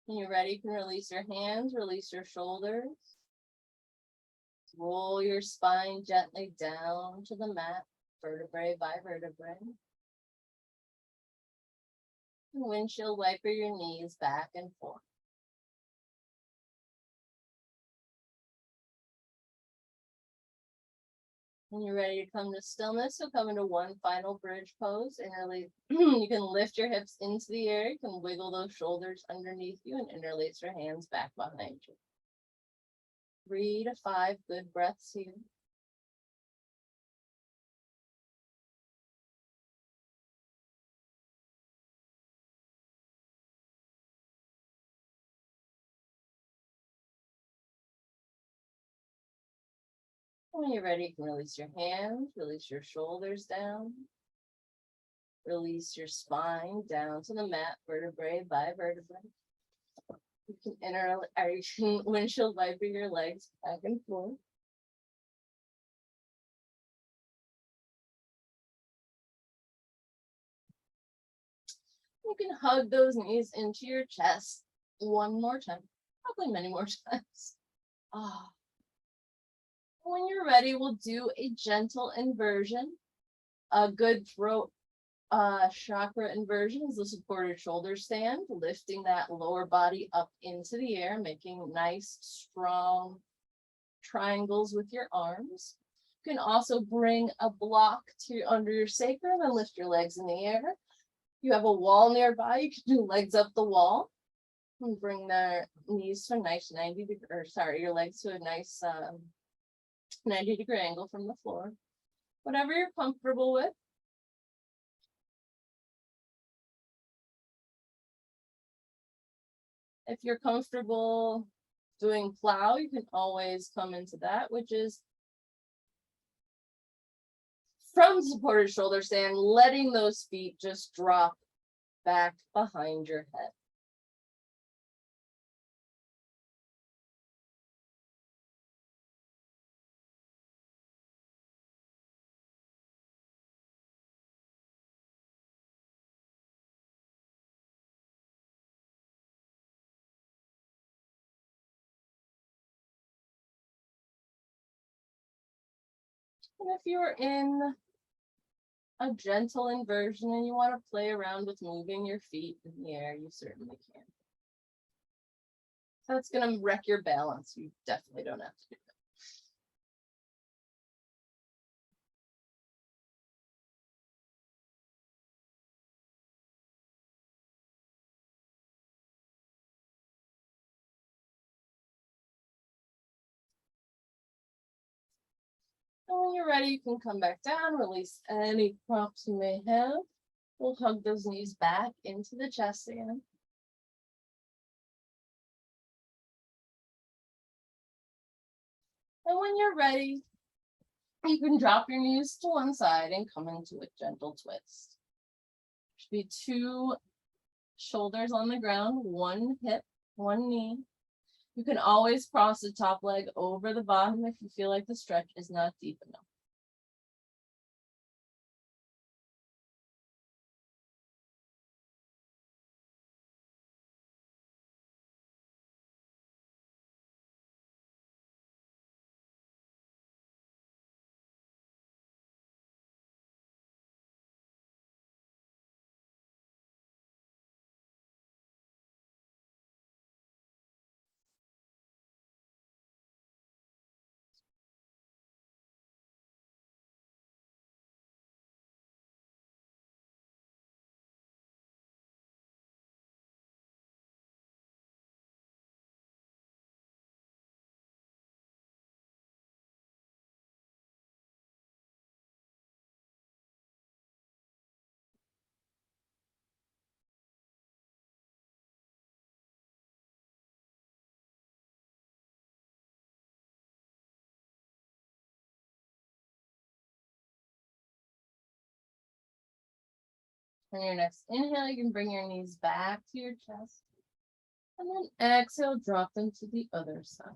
When you're ready, you can release your hands, release your shoulders. Roll your spine gently down to the mat, vertebrae by vertebrae. And windshield wiper your knees back and forth. When you're ready to come to stillness, you'll come into one final bridge pose. Interlace. You can lift your hips into the air. You can wiggle those shoulders underneath you and interlace your hands back behind you. 3 to 5 good breaths here. When you're ready, you can release your hands, release your shoulders down. Release your spine down to the mat, vertebrae by vertebrae. You can windshield vibrate your legs back and forth. You can hug those knees into your chest one more time, probably many more times. When you're ready, we'll do a gentle inversion. A good throat chakra inversion is the supported shoulder stand, lifting that lower body up into the air, making nice, strong triangles with your arms. You can also bring a block to under your sacrum and lift your legs in the air. You have a wall nearby, you can do legs up the wall and bring their knees to a nice 90-degree, or sorry, your legs to a nice 90-degree angle from the floor. Whatever you're comfortable with. If you're comfortable doing plow, you can always come into that, which is from supported shoulder stand, letting those feet just drop back behind your head. And if you're in a gentle inversion and you want to play around with moving your feet in the air, you certainly can. So it's going to wreck your balance. You definitely don't have to do that. And when you're ready, you can come back down, release any props you may have. We'll hug those knees back into the chest again. And when you're ready, you can drop your knees to one side and come into a gentle twist. Should be 2 shoulders on the ground, 1 hip, 1 knee. You can always cross the top leg over the bottom if you feel like the stretch is not deep enough. On your next inhale, you can bring your knees back to your chest. And then exhale, drop them to the other side.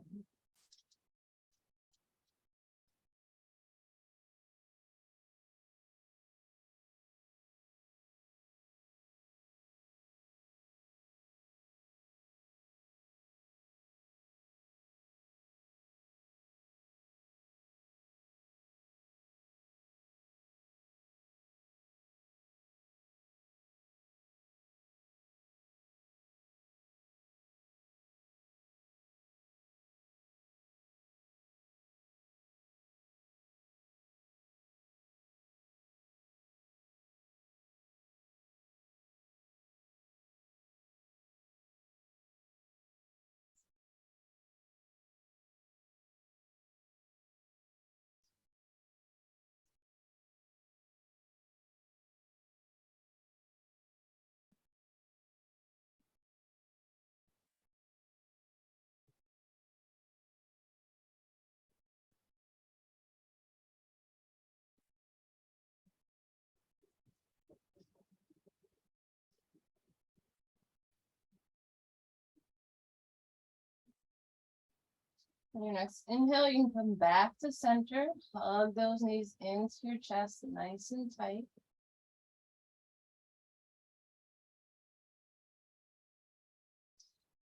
On your next inhale, you can come back to center, hug those knees into your chest nice and tight.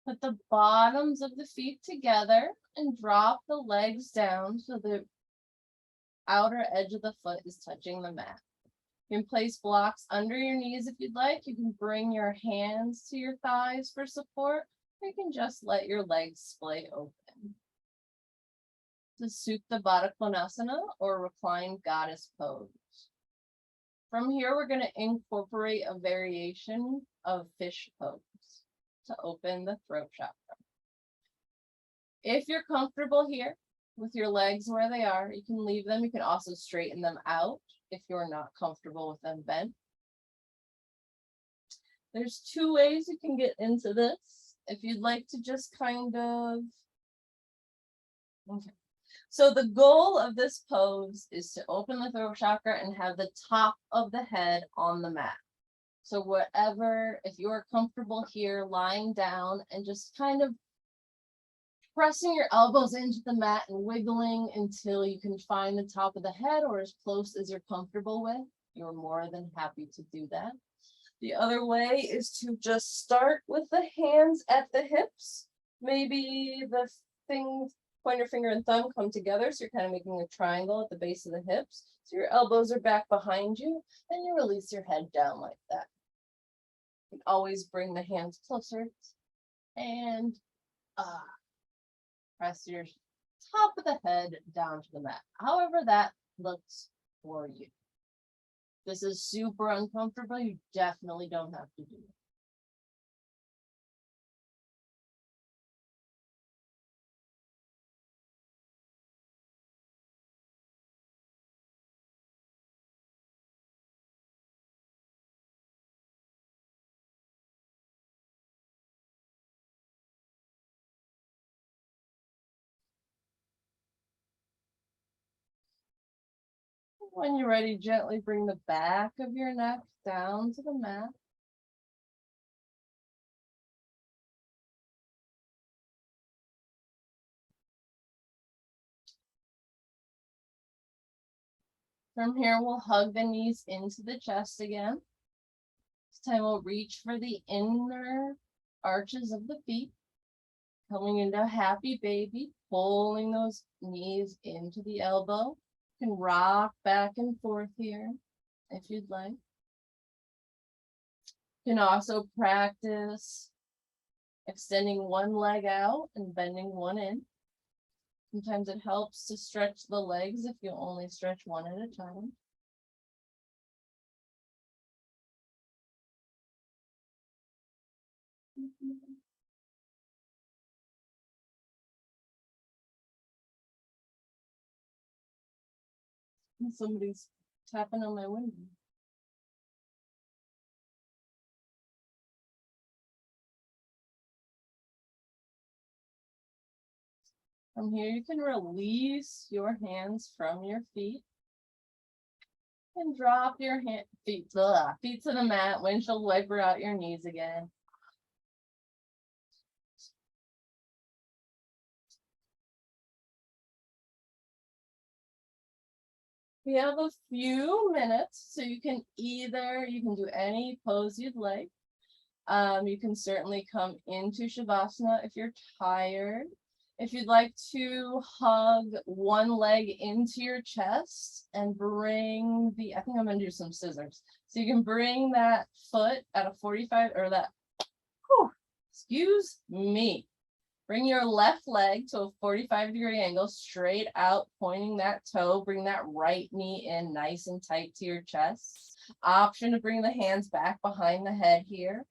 Put the bottoms of the feet together and drop the legs down so the outer edge of the foot is touching the mat. You can place blocks under your knees if you'd like. You can bring your hands to your thighs for support, or you can just let your legs splay open. To Supta Baddha Konasana or reclined goddess pose. From here, we're going to incorporate a variation of fish pose to open the throat chakra. If you're comfortable here with your legs where they are, you can leave them. You can also straighten them out if you're not comfortable with them bent. There's two ways you can get into this. If you'd like to just kind of, okay. So the goal of this pose is to open the throat chakra and have the top of the head on the mat. So whatever, if you're comfortable here, lying down and just kind of pressing your elbows into the mat and wiggling until you can find the top of the head or as close as you're comfortable with, you're more than happy to do that. The other way is to just start with the hands at the hips. Maybe the pointer finger and thumb come together, so you're kind of making a triangle at the base of the hips. So your elbows are back behind you, and you release your head down like that. You can always bring the hands closer and press your top of the head down to the mat. However that looks for you. This is super uncomfortable. You definitely don't have to do it. When you're ready, gently bring the back of your neck down to the mat. From here, we'll hug the knees into the chest again. This time we'll reach for the inner arches of the feet, coming into happy baby, pulling those knees into the elbow. You can rock back and forth here if you'd like. You can also practice extending one leg out and bending one in. Sometimes it helps to stretch the legs if you only stretch one at a time. Somebody's tapping on my window. From here, you can release your hands from your feet and drop your feet to the mat. Windshield wiper out your knees again. We have a few minutes, so you can do any pose you'd like. You can certainly come into Shavasana if you're tired. If you'd like to hug one leg into your chest and bring I think I'm gonna do some scissors. So you can bring that foot at a 45, or that, excuse me. Bring your left leg to a 45-degree angle, straight out, pointing that toe. Bring that right knee in nice and tight to your chest. Option to bring the hands back behind the head here.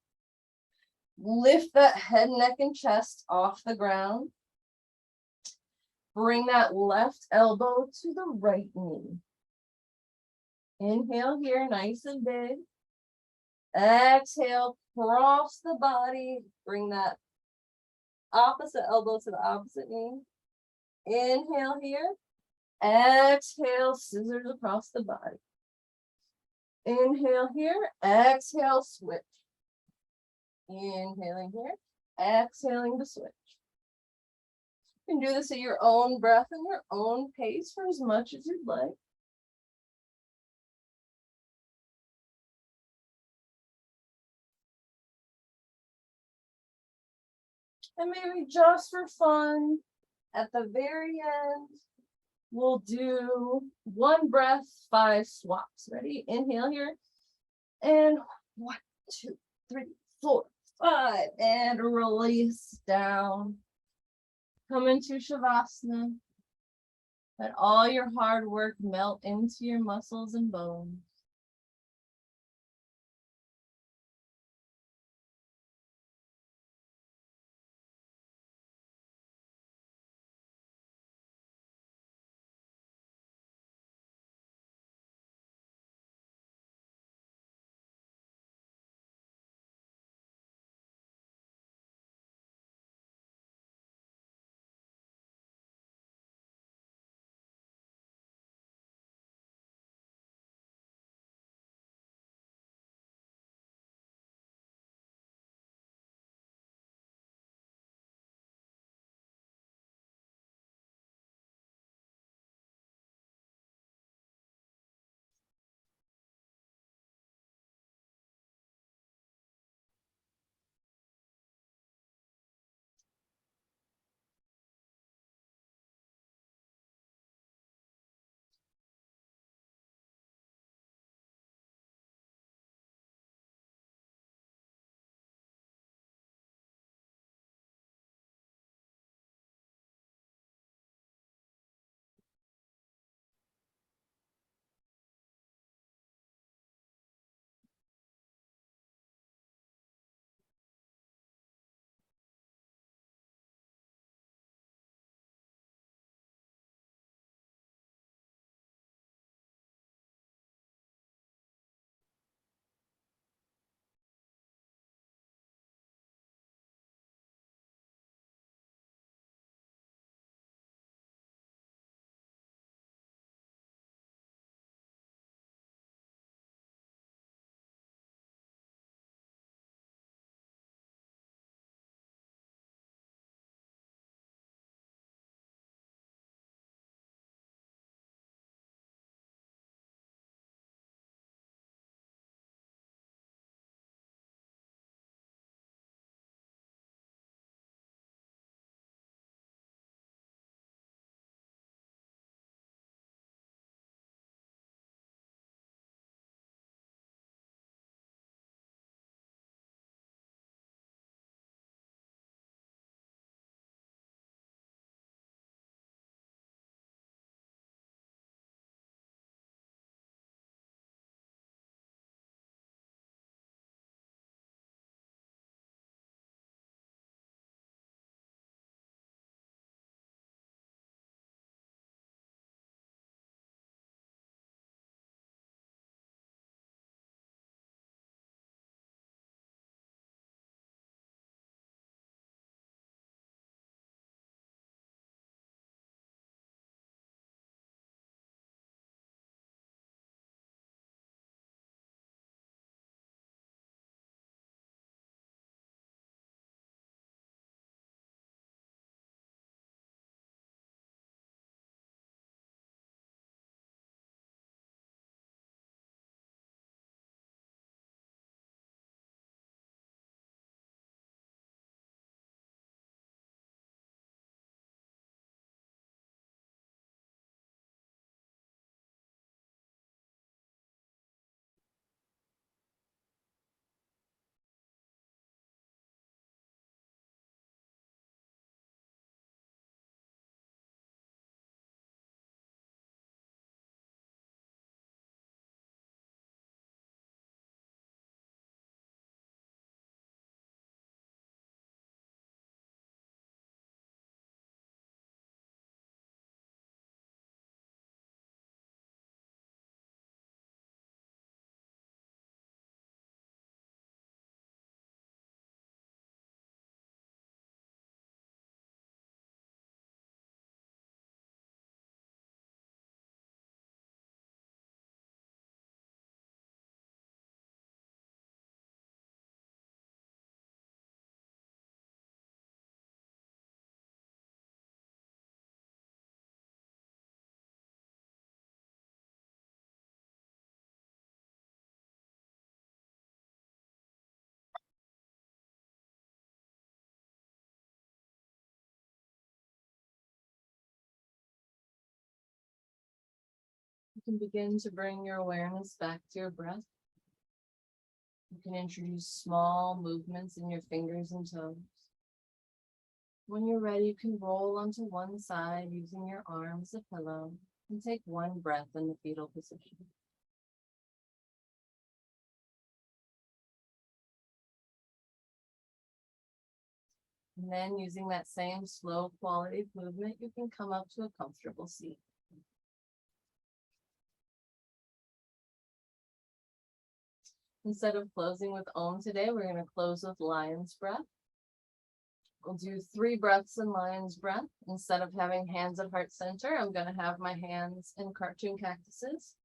Lift that head, neck, and chest off the ground. Bring that left elbow to the right knee. Inhale here, nice and big. Exhale, cross the body. Bring that opposite elbow to the opposite knee. Inhale here. Exhale, scissors across the body. Inhale here. Exhale, switch. Inhaling here. Exhaling to switch. You can do this at your own breath and your own pace for as much as you'd like. And maybe just for fun, at the very end, we'll do one breath, 5 swaps. Ready? Inhale here. And 1, 2, 3, 4, 5. And release down. Come into Shavasana. Let all your hard work melt into your muscles and bones. can begin to bring your awareness back to your breath. You can introduce small movements in your fingers and toes. When you're ready, you can roll onto one side using your arm as a pillow and take one breath in the fetal position. And then using that same slow quality of movement, you can come up to a comfortable seat. Instead of closing with Om today, we're going to close with Lion's Breath. We'll do 3 breaths in Lion's Breath. Instead of having hands at heart center, I'm going to have my hands in cartoon cactuses.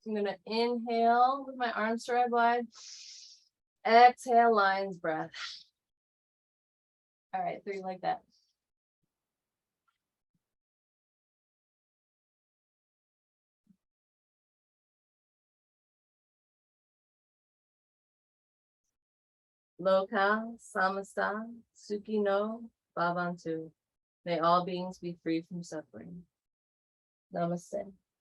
So I'm going to inhale with my arms spread wide. Exhale, Lion's Breath. All right, 3 like that. Loka, Samasta, Suki no, Bhavantu. May all beings be free from suffering. Namaste.